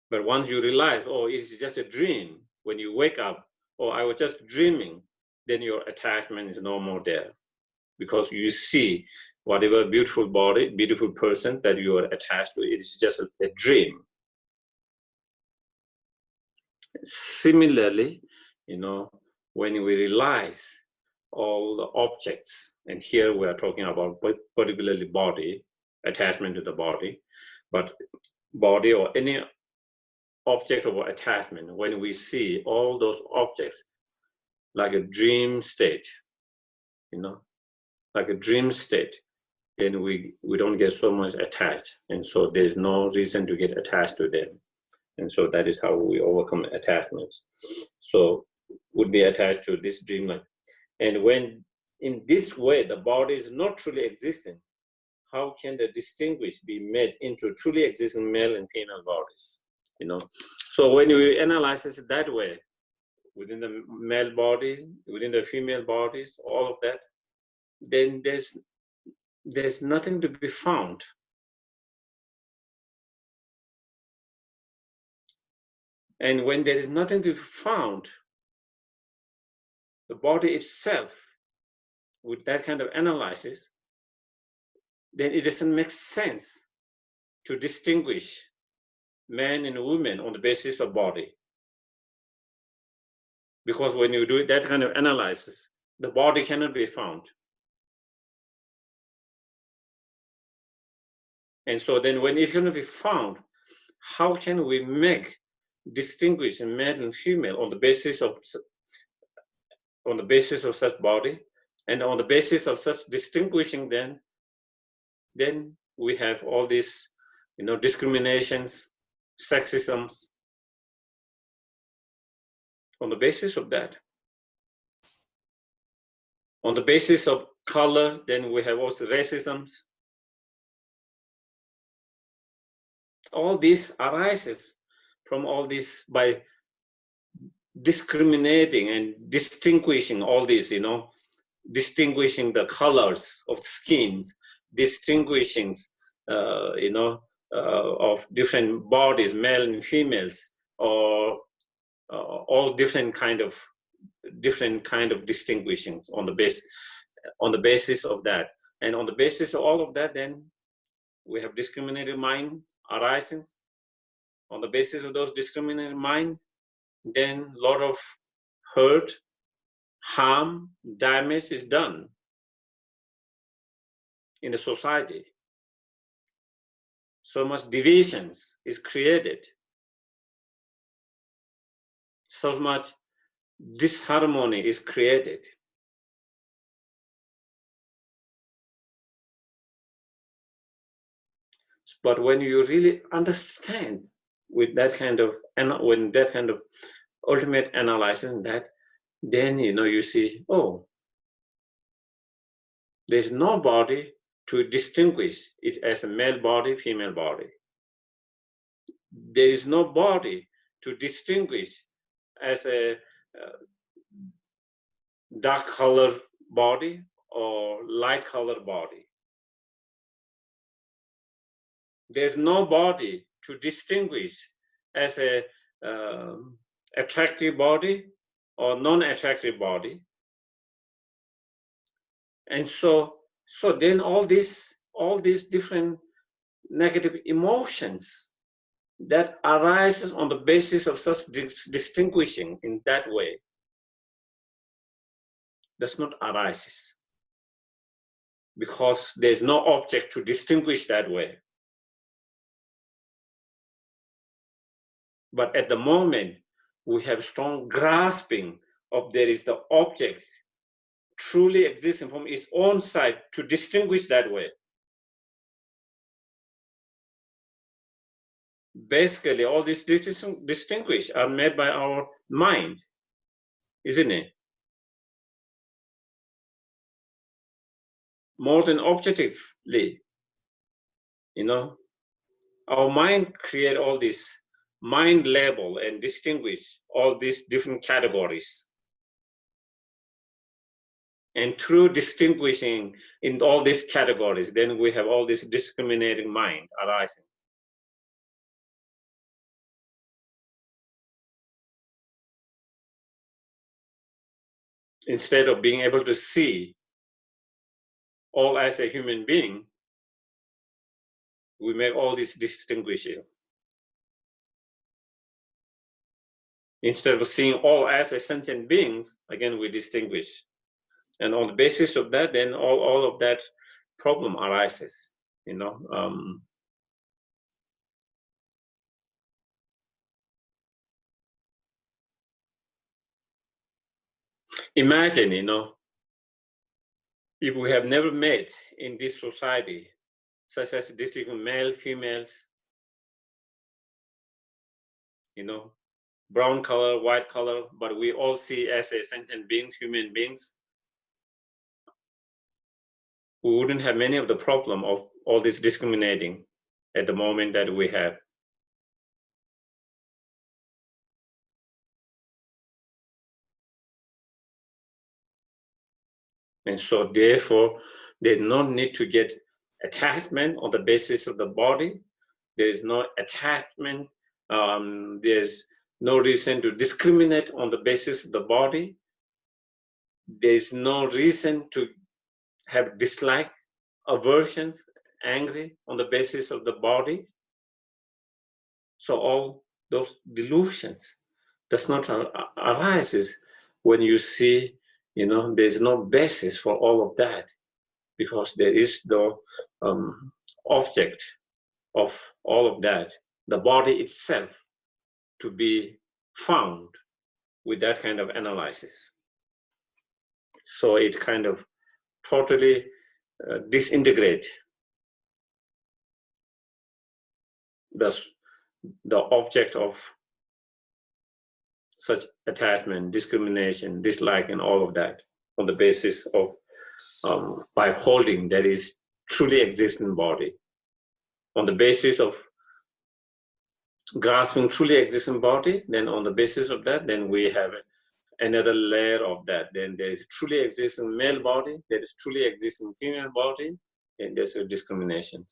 But once you realize, oh, it's just a dream, when you wake up, oh, I was just dreaming, then your attachment is no more there. Because you see whatever beautiful body, beautiful person that you are attached to, it is just a dream. Similarly, when we realize all the objects, and here we are talking about particularly body, attachment to the body, but body or any object of attachment, when we see all those objects like a dream state, like a dream state, then we don't get so much attached. And so there's no reason to get attached to them. And so that is how we overcome attachments. So would be attached to this dreamlike. And when in this way the body is not truly existing, how can the distinguish be made into truly existing male and female bodies? So when you analyze it that way, within the male body, within the female bodies, all of that, then there's nothing to be found. And when there is nothing to be found, the body itself, with that kind of analysis, then it doesn't make sense to distinguish men and women on the basis of body. Because when you do that kind of analysis, the body cannot be found. And so then when it cannot be found, how can we distinguish male and female on the basis of such body? And on the basis of such distinguishing, then we have all these, discriminations, sexisms. On the basis of that, on the basis of color, then we have also racisms. All this arises from all this by discriminating and distinguishing all this, distinguishing the colors of skins, distinguishing, of different bodies, male and females, or all different kind of distinguishings on the basis of that. And on the basis of all of that, then we have discriminated mind arising. On the basis of those discriminated mind, then a lot of hurt, harm, damage is done in the society. So much divisions is created. So much disharmony is created. But when you really understand with that kind of ultimate analysis in that, then you see, oh, there's no body to distinguish it as a male body, female body. There is no body to distinguish as a dark colored body or light colored body. There's no body to distinguish as a attractive body or non-attractive body. And so then all these different negative emotions that arises on the basis of such distinguishing in that way does not arise, because there's no object to distinguish that way. But at the moment, we have strong grasping of there is the object truly existing from its own side to distinguish that way. Basically, all these distinguish are made by our mind, isn't it? More than objectively, our mind create all this mind label and distinguish all these different categories. And through distinguishing in all these categories, then we have all this discriminating mind arising. Instead of being able to see all as a human being, we make all these distinguishing. Instead of seeing all as a sentient beings, again, we distinguish. And on the basis of that, then all of that problem arises, Imagine, if we have never met in this society, such as distinct male, females, brown color, white color, but we all see as a sentient beings, human beings, we wouldn't have many of the problem of all this discriminating at the moment that we have. And so therefore, there's no need to get attachment on the basis of the body. There's no attachment. There's no reason to discriminate on the basis of the body. There's no reason to have dislike, aversions, angry on the basis of the body. So all those delusions does not arise when you see, there's no basis for all of that, because there is the object of all of that, the body itself, to be found with that kind of analysis. So it kind of totally disintegrate the object of such attachment, discrimination, dislike, and all of that on the basis of by holding that is truly existing body. On the basis of grasping truly existing body, then on the basis of that, then we have another layer of that. Then there is truly existing male body, there is truly existing female body, and there's a discrimination.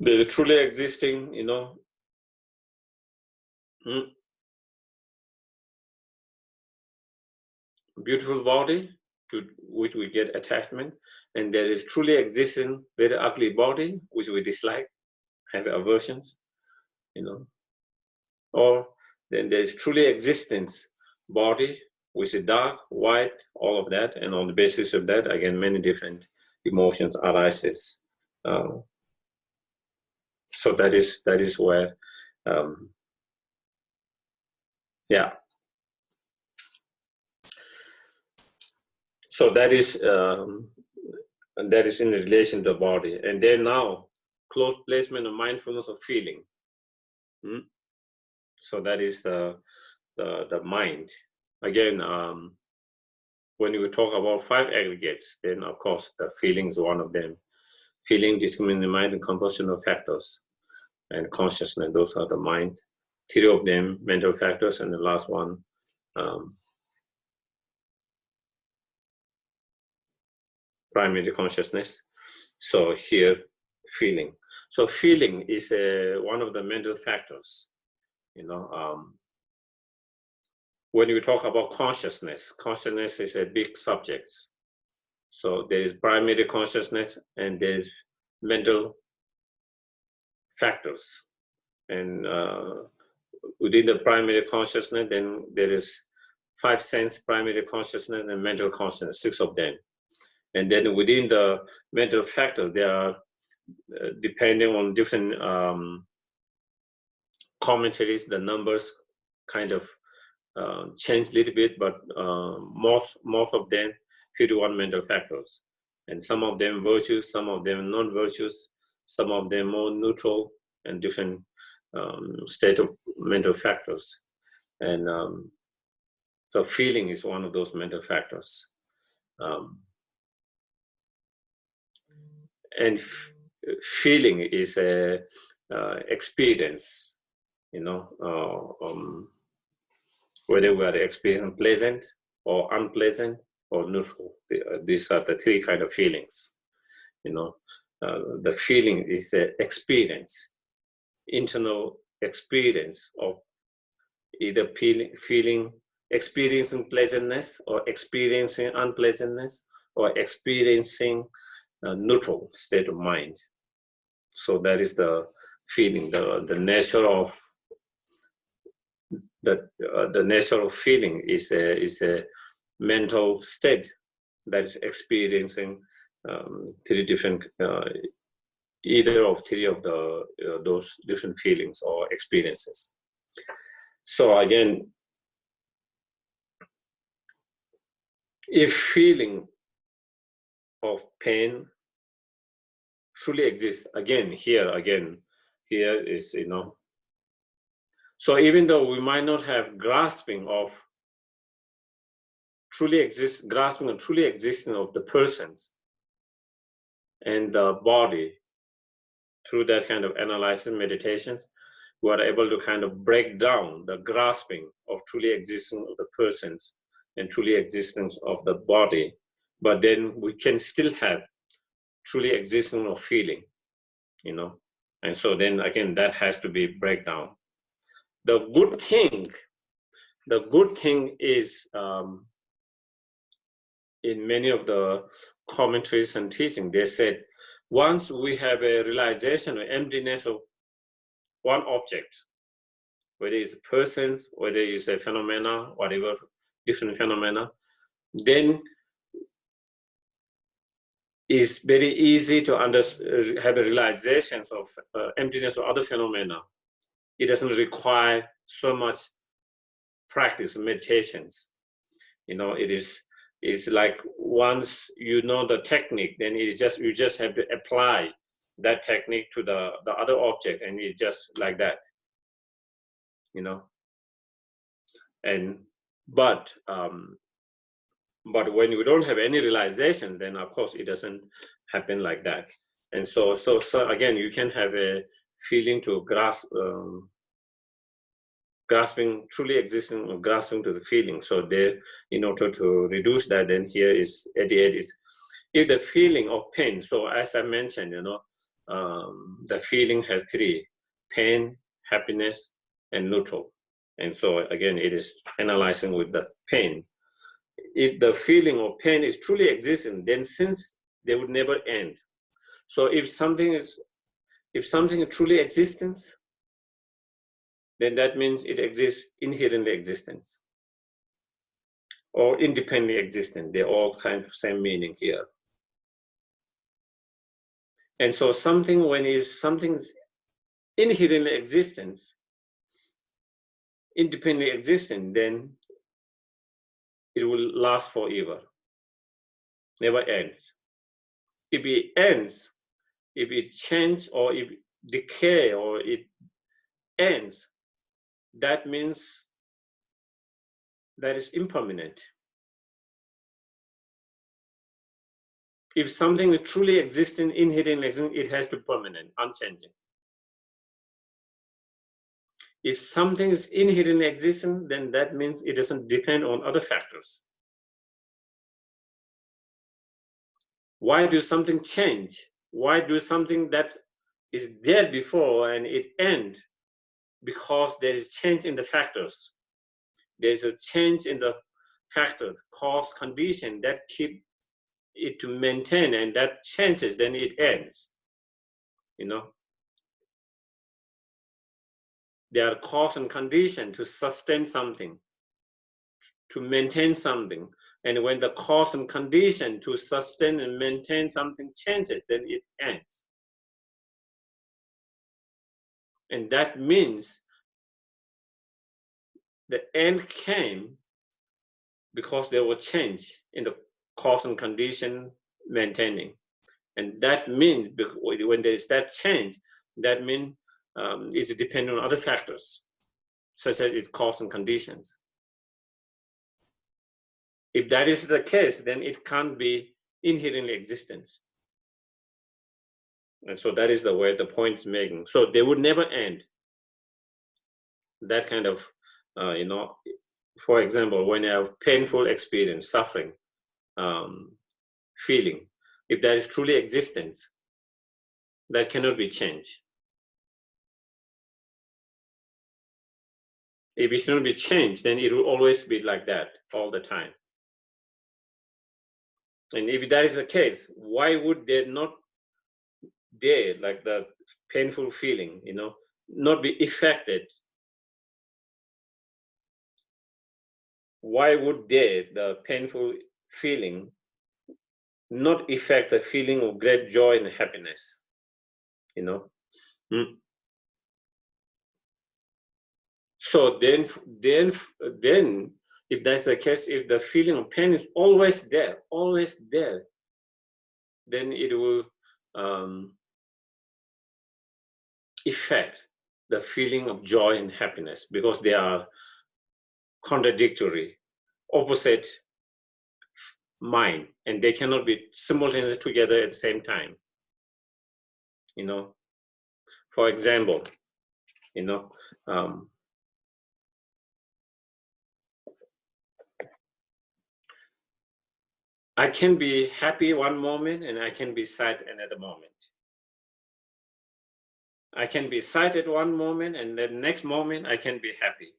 There is truly existing, beautiful body to which we get attachment, and there is truly existing very ugly body which we dislike, have aversions, or then there is truly existence body which is dark, white, all of that, and on the basis of that, again, many different emotions arises. So that is where, yeah. So that is in relation to the body, and then now close placement of mindfulness of feeling. So that is the mind. Again, when you talk about 5 aggregates, then of course the feeling is one of them. Feeling, discriminating mind, and compositional factors, and consciousness. Those are the mind. 3 of them mental factors, and the last one primary consciousness. So here, feeling. So feeling is one of the mental factors. When you talk about consciousness, consciousness is a big subject. So there is primary consciousness and there's mental factors. And within the primary consciousness, then there is 5 sense primary consciousness and mental consciousness, 6 of them. And then within the mental factor, there are, depending on different commentaries, the numbers kind of change a little bit, but most of them 51 mental factors. And some of them virtues, some of them non-virtues, some of them more neutral, and different state of mental factors. And so feeling is one of those mental factors. And feeling is a experience, whether we are experiencing pleasant or unpleasant or neutral. These are the 3 kind of feelings. The feeling is an experience, internal experience of either experiencing pleasantness or experiencing unpleasantness or experiencing neutral state of mind. So that is the feeling, the nature of the nature of feeling is a mental state that is experiencing 3 different, either of 3 of the those different feelings or experiences. So again, if feeling of pain truly exists, here is, so even though we might not have grasping of truly existing of the persons and the body, through that kind of analysis meditations, we are able to kind of break down the grasping of truly existing of the persons and truly existence of the body. But then we can still have truly existing of feeling, and so then again that has to be breakdown. The good thing is, in many of the commentaries and teaching, they said once we have a realization of emptiness of one object, whether it's persons, whether it's a phenomena, whatever different phenomena, then it's very easy to have a realization of emptiness of other phenomena. It doesn't require so much practice, meditations. It's like once you know the technique, then you just have to apply that technique to the other object, and it's just like that, And but when you don't have any realization, then of course it doesn't happen like that. And so again, you can have a feeling to grasping truly existing, or grasping to the feeling. So there, in order to reduce that, then here is 88 is if the feeling of pain. So as I mentioned, the feeling has 3: pain, happiness, and neutral. And so again, it is analyzing with the pain. If the feeling of pain is truly existing, then since they would never end. So if something is truly existence, then that means it exists inherently existence or independently existent. They all kind of same meaning here. And so something's inherently existence, independently existent, then it will last forever, never ends. If it ends, if it changes or if it decay or it ends, that means that is impermanent. If something is truly existing, inherent, it has to be permanent, unchanging. If something is inherent existing, then that means it doesn't depend on other factors. Why do something change? Why do something that is there before and it end? Because there is change in the factors. There's a change in the factors, cause, condition that keep it to maintain, and that changes, then it ends. You know, there are cause and condition to sustain something, to maintain something. And when the cause and condition to sustain and maintain something changes, then it ends. And that means the end came because there was change in the cause and condition maintaining. And that means when there is that change, that means it's dependent on other factors, such as its cause and conditions. If that is the case, then it can't be inherently existence. And so that is the way the point is making. So they would never end. That kind of, you know, for example, when you have painful experience, suffering, feeling, if that is truly existence, that cannot be changed. If it cannot be changed, then it will always be like that all the time. And if that is the case, why would there not there, like the painful feeling, you know, not be affected? Why would there, the painful feeling, not affect the feeling of great joy and happiness? You know? So then, if that's the case, if the feeling of pain is always there, then it will affect the feeling of joy and happiness, because they are contradictory, opposite mind, and they cannot be simultaneously together at the same time. You know, for example, you know, I can be happy one moment and I can be sad another moment. I can be sad at one moment and the next moment I can be happy.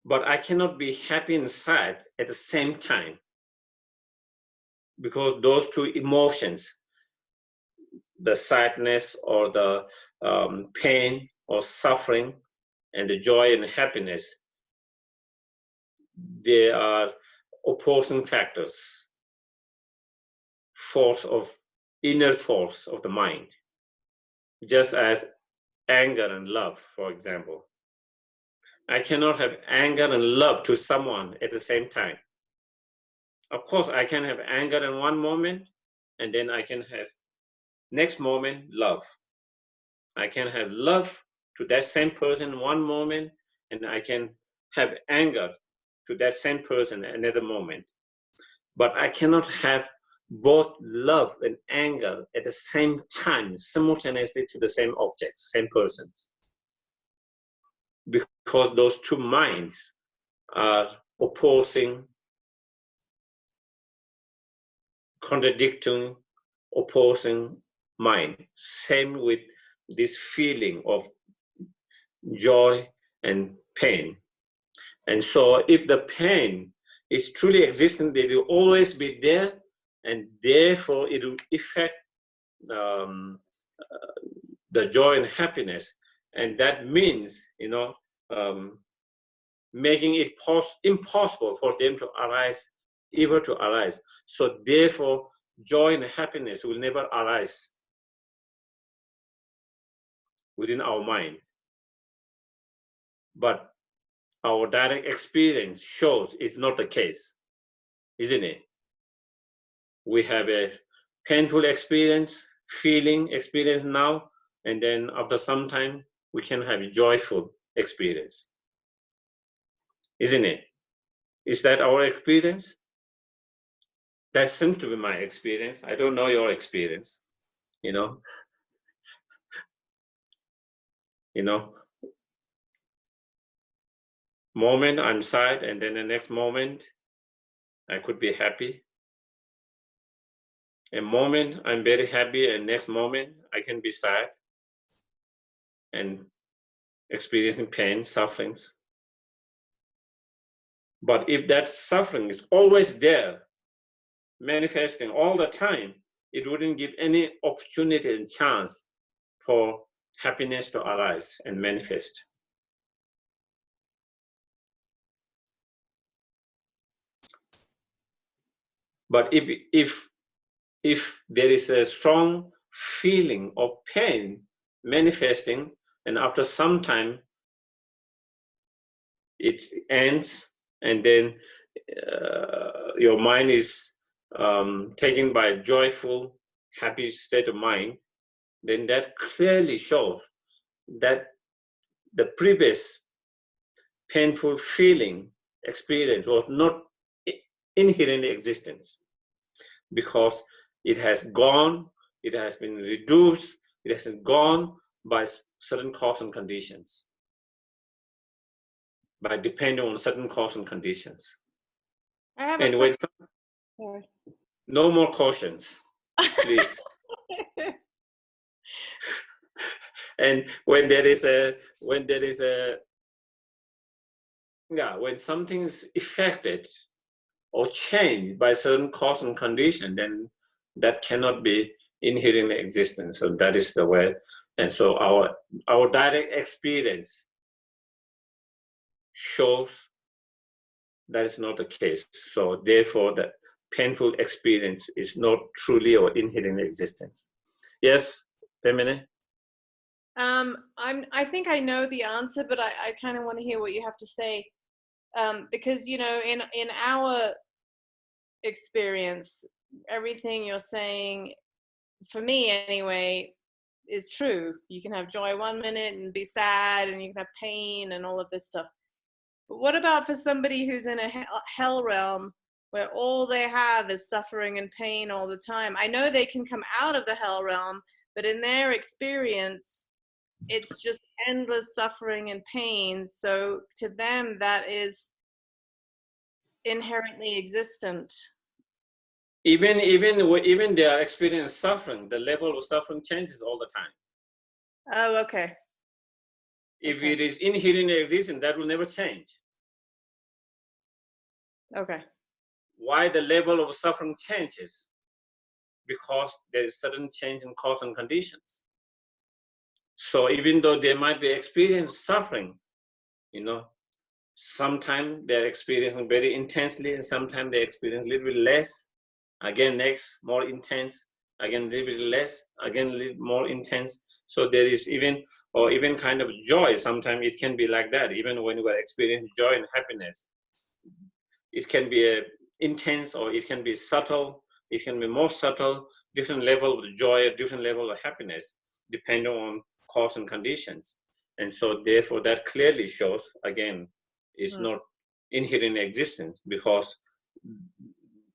But I cannot be happy and sad at the same time, because those two emotions, the sadness or the pain or suffering and the joy and happiness, they are opposing factors, inner force of the mind, just as anger and love, for example. I cannot have anger and love to someone at the same time. Of course, I can have anger in one moment, and then I can have next moment love. I can have love to that same person one moment, and I can have anger to that same person another moment. But I cannot have both love and anger at the same time, simultaneously to the same object, same persons. Because those two minds are opposing, contradicting, opposing mind. Same with this feeling of joy and pain. And so if the pain is truly existent, it will always be there, and therefore it will affect the joy and happiness. And that means, you know, making it impossible for them to arise, ever to arise. So therefore, joy and happiness will never arise within our mind. But our direct experience shows it's not the case, isn't it? We have a painful experience now, and then after some time, we can have a joyful experience. Isn't it? Is that our experience? That seems to be my experience. I don't know your experience, you know. Moment I'm sad, and then the next moment I could be happy. A moment I'm very happy, and next moment I can be sad and experiencing pain, sufferings. But if that suffering is always there, manifesting all the time, it wouldn't give any opportunity and chance for happiness to arise and manifest. But if there is a strong feeling of pain manifesting, and after some time it ends, and then your mind is taken by a joyful, happy state of mind, then that clearly shows that the previous painful feeling experience was not inherent existence, because it has gone, it has been reduced, it has gone by certain cause and conditions, by depending on certain cause and conditions. And when no more cautions, please. And when something is affected or changed by certain cause and condition, then that cannot be inherent existence. So that is the way. And so our direct experience shows that is not the case. So therefore, the painful experience is not truly or inherent existence. Yes, Femine? I think I know the answer, but I kind of want to hear what you have to say. Because, you know, in our experience, everything you're saying, for me anyway, is true. You can have joy 1 minute and be sad, and you can have pain and all of this stuff. But what about for somebody who's in a hell realm where all they have is suffering and pain all the time? I know they can come out of the hell realm, but in their experience, it's just endless suffering and pain. So to them, that is inherently existent. Even they are experiencing suffering, the level of suffering changes all the time. Oh, okay. If it is inherent existence, that will never change. Okay. Why the level of suffering changes? Because there is certain change in cause and conditions. So even though they might be experiencing suffering, you know, sometimes they're experiencing very intensely, and sometimes they experience a little bit less. Again, next, more intense. Again, a little bit less. Again, a little more intense. So there is even kind of joy. Sometimes it can be like that. Even when we experience joy and happiness, it can be intense, or it can be subtle. It can be more subtle, different level of joy, a different level of happiness, depending on cause and conditions. And so therefore that clearly shows, again, it's not inherent existence, because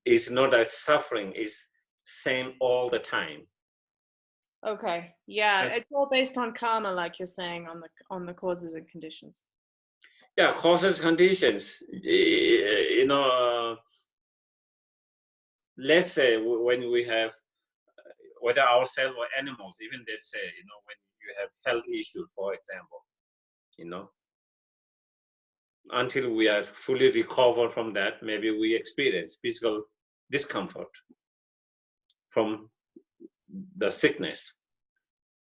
it's not that suffering is same all the time. Okay. Yeah, it's all based on karma, like you're saying, on the causes and conditions. Yeah, causes, conditions. You know, let's say when we have, whether ourselves or animals, even let's say, you know, when you have health issues, for example, you know, until we are fully recovered from that, maybe we experience physical discomfort from the sickness.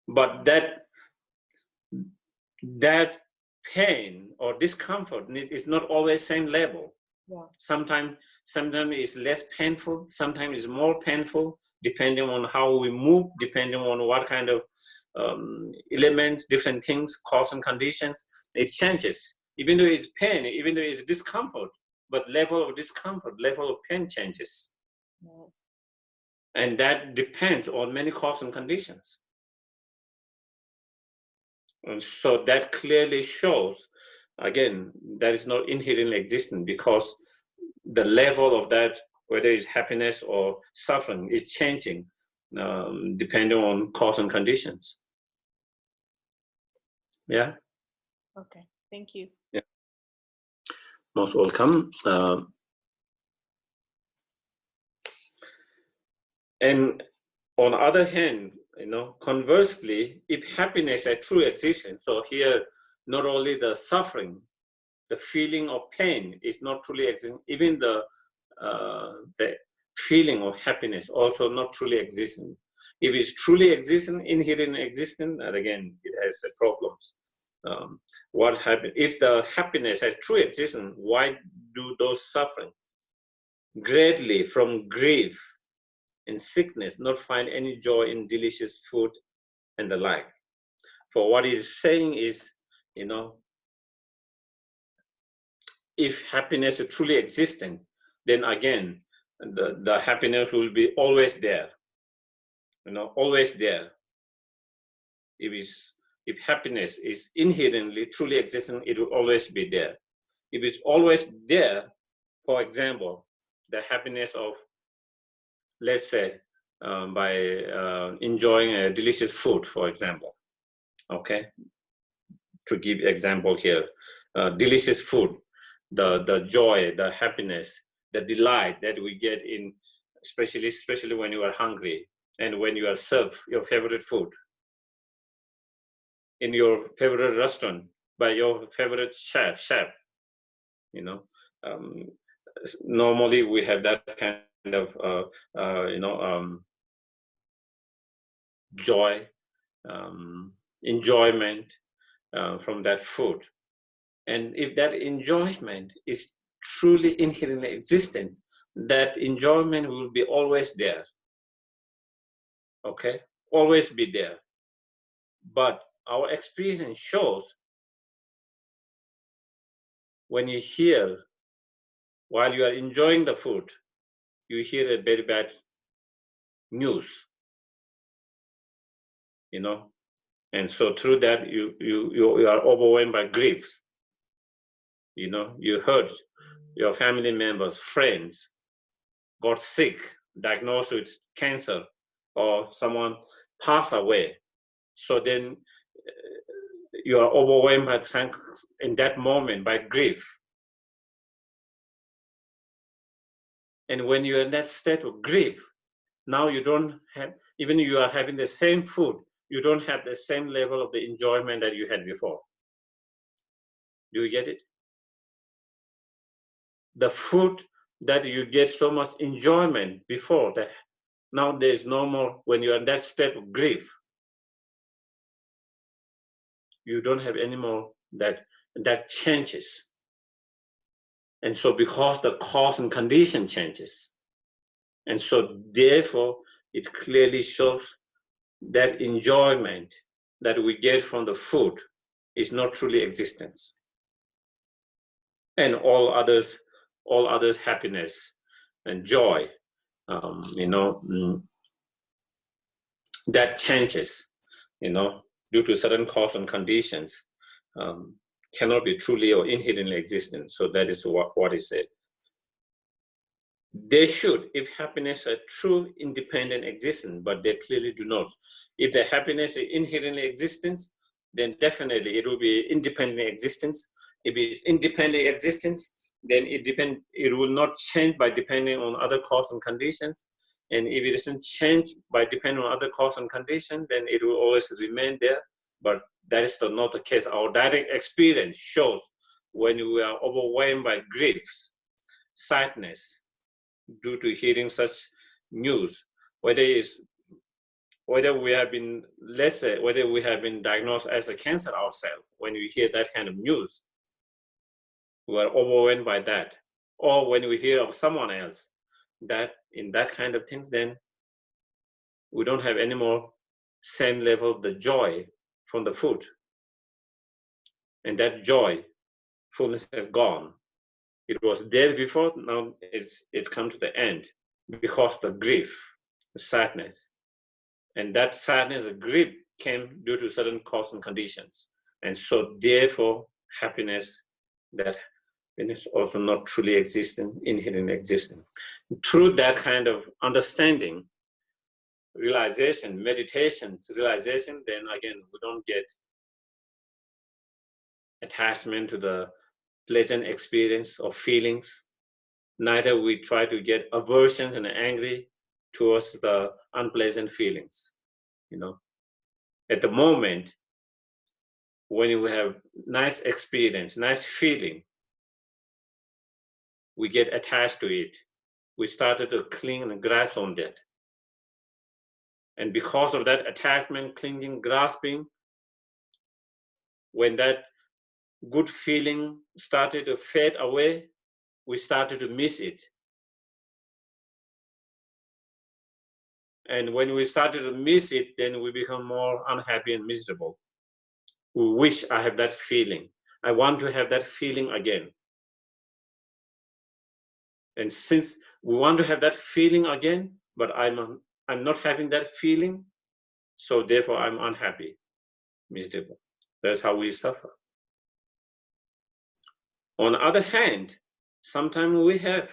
But that pain or discomfort is not always same level. Yeah. Sometimes it's less painful, sometimes it's more painful, depending on how we move, depending on what kind of elements, different things, cause and conditions, it changes. Even though it's pain, even though it's discomfort, but level of discomfort, level of pain changes. Yeah. And that depends on many causes and conditions. And so that clearly shows, again, that is not inherently existent, because the level of that, whether it's happiness or suffering, is changing depending on cause and conditions. Yeah. Okay, thank you. Yeah. Most welcome. And on the other hand, conversely, if happiness is true existence, so here not only the suffering, the feeling of pain is not truly existing, even the feeling of happiness also not truly existing. If it's truly existing, inherent existence, and again, it has problems. What happens if the happiness has true existence? Why do those suffering greatly from grief and sickness not find any joy in delicious food and the like? For what he's saying is, if happiness is truly existing, then again, the happiness will be always there, always there. If happiness is inherently truly existing, it will always be there. If it's always there, for example, the happiness of, let's say, by enjoying a delicious food, for example, okay? To give example here, delicious food, the joy, the happiness, the delight that we get in, especially when you are hungry and when you are served your favorite food in your favorite restaurant by your favorite chef. Normally we have that kind of joy, enjoyment from that food. And if that enjoyment is truly inherently existent, that enjoyment will be always there. Okay, always be there. But our experience shows, when you hear, while you are enjoying the food, you hear a very bad news, and so through that you are overwhelmed by griefs. You heard your family members, friends got sick, diagnosed with cancer, or someone passed away. So then you are overwhelmed in that moment by grief. And when you're in that state of grief, now you don't have, even you are having the same food, you don't have the same level of the enjoyment that you had before. Do you get it? The food that you get so much enjoyment before, that now there's no more. When you're in that state of grief, you don't have any more. That changes. And so because the cause and condition changes, and so therefore it clearly shows that enjoyment that we get from the food is not truly existence. And all others happiness and joy, that changes, due to certain cause and conditions, cannot be truly or inherently existent. So that is what is said. They should, if happiness is true independent existence, but they clearly do not. If the happiness is inherently existence, then definitely it will be independent existence. If it's independent existence, then it will not change by depending on other cause and conditions. And if it doesn't change by depending on other cause and conditions, then it will always remain there. But that is not the case. Our direct experience shows when we are overwhelmed by griefs, sadness, due to hearing such news, whether we have been, let's say, whether we have been diagnosed as a cancer ourselves, when we hear that kind of news, we are overwhelmed by that. Or when we hear of someone else that in that kind of things, then we don't have any more same level of the joy from the food. And that joy, fullness has gone. It was there before, now it comes to the end because the grief, the sadness. And that sadness, the grief came due to certain cause and conditions. And so therefore, happiness, that is also not truly existing, inherently existing. Through that kind of understanding, realization, meditations, realization, then again, we don't get attachment to the pleasant experience or feelings. Neither we try to get aversions and angry towards the unpleasant feelings. You know, at the moment, when we have nice experience, nice feeling, we get attached to it. We started to cling and grasp on that. And because of that attachment, clinging, grasping, when that good feeling started to fade away, we started to miss it. And when we started to miss it, then we become more unhappy and miserable. We wish I have that feeling. I want to have that feeling again. And since we want to have that feeling again, but I'm not having that feeling, so therefore I'm unhappy, miserable. That's how we suffer. On the other hand, sometimes we have,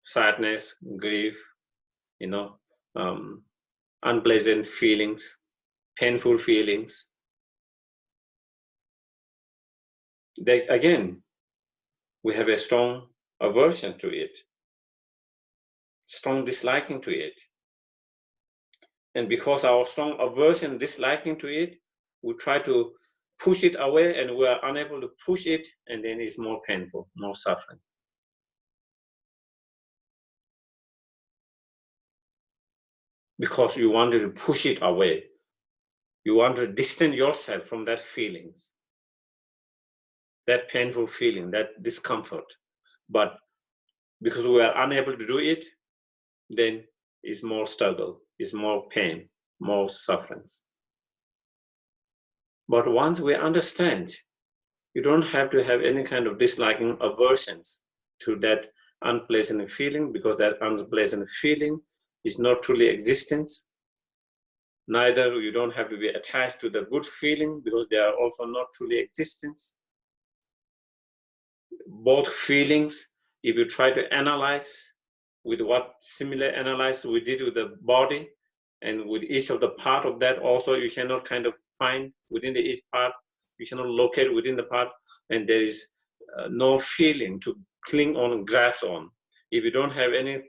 sadness, grief, unpleasant feelings, painful feelings. They, again, we have a strong aversion to it, strong disliking to it. And because our strong aversion, disliking to it, we try to push it away and we are unable to push it, and then it's more painful, more suffering. Because you wanted to push it away. You want to distance yourself from that feelings, that painful feeling, that discomfort. But because we are unable to do it, then it's more struggle, it's more pain, more sufferings. But once we understand, you don't have to have any kind of disliking, aversions to that unpleasant feeling, because that unpleasant feeling is not truly existence. Neither you don't have to be attached to the good feeling, because they are also not truly existence. Both feelings, if you try to analyze with what similar analysis we did with the body, and with each of the part of that also, you cannot kind of find within each part, you cannot locate within the part, and there is no feeling to cling on and grasp on. If you don't have any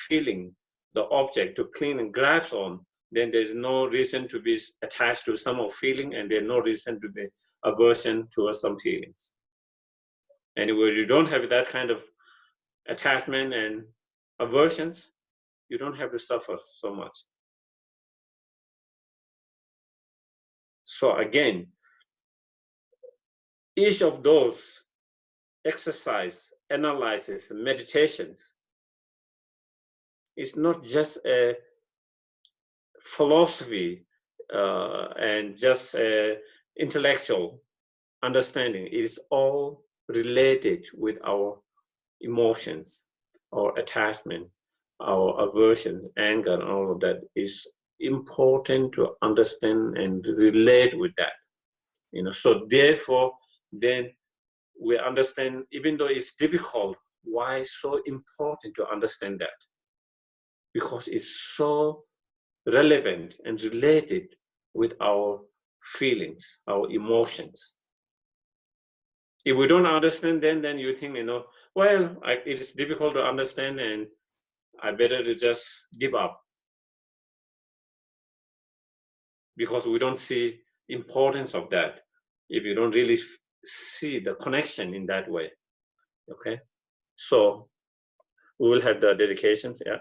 feeling, the object to cling and grasp on, then there's no reason to be attached to some of feeling, and there's no reason to be aversion towards some feelings. And where you don't have that kind of attachment and aversions, you don't have to suffer so much. So again, each of those exercise, analysis, meditations is not just a philosophy and just a intellectual understanding. It is all related with our emotions, our attachment, our aversions, anger, and all of that is important to understand and relate with that. So therefore, then we understand, even though it's difficult, why it's so important to understand that? Because it's so relevant and related with our feelings, our emotions. If we don't understand, then you think, well, it is difficult to understand and I better to just give up. Because we don't see importance of that if you don't really see the connection in that way. Okay, so we will have the dedications. Yeah.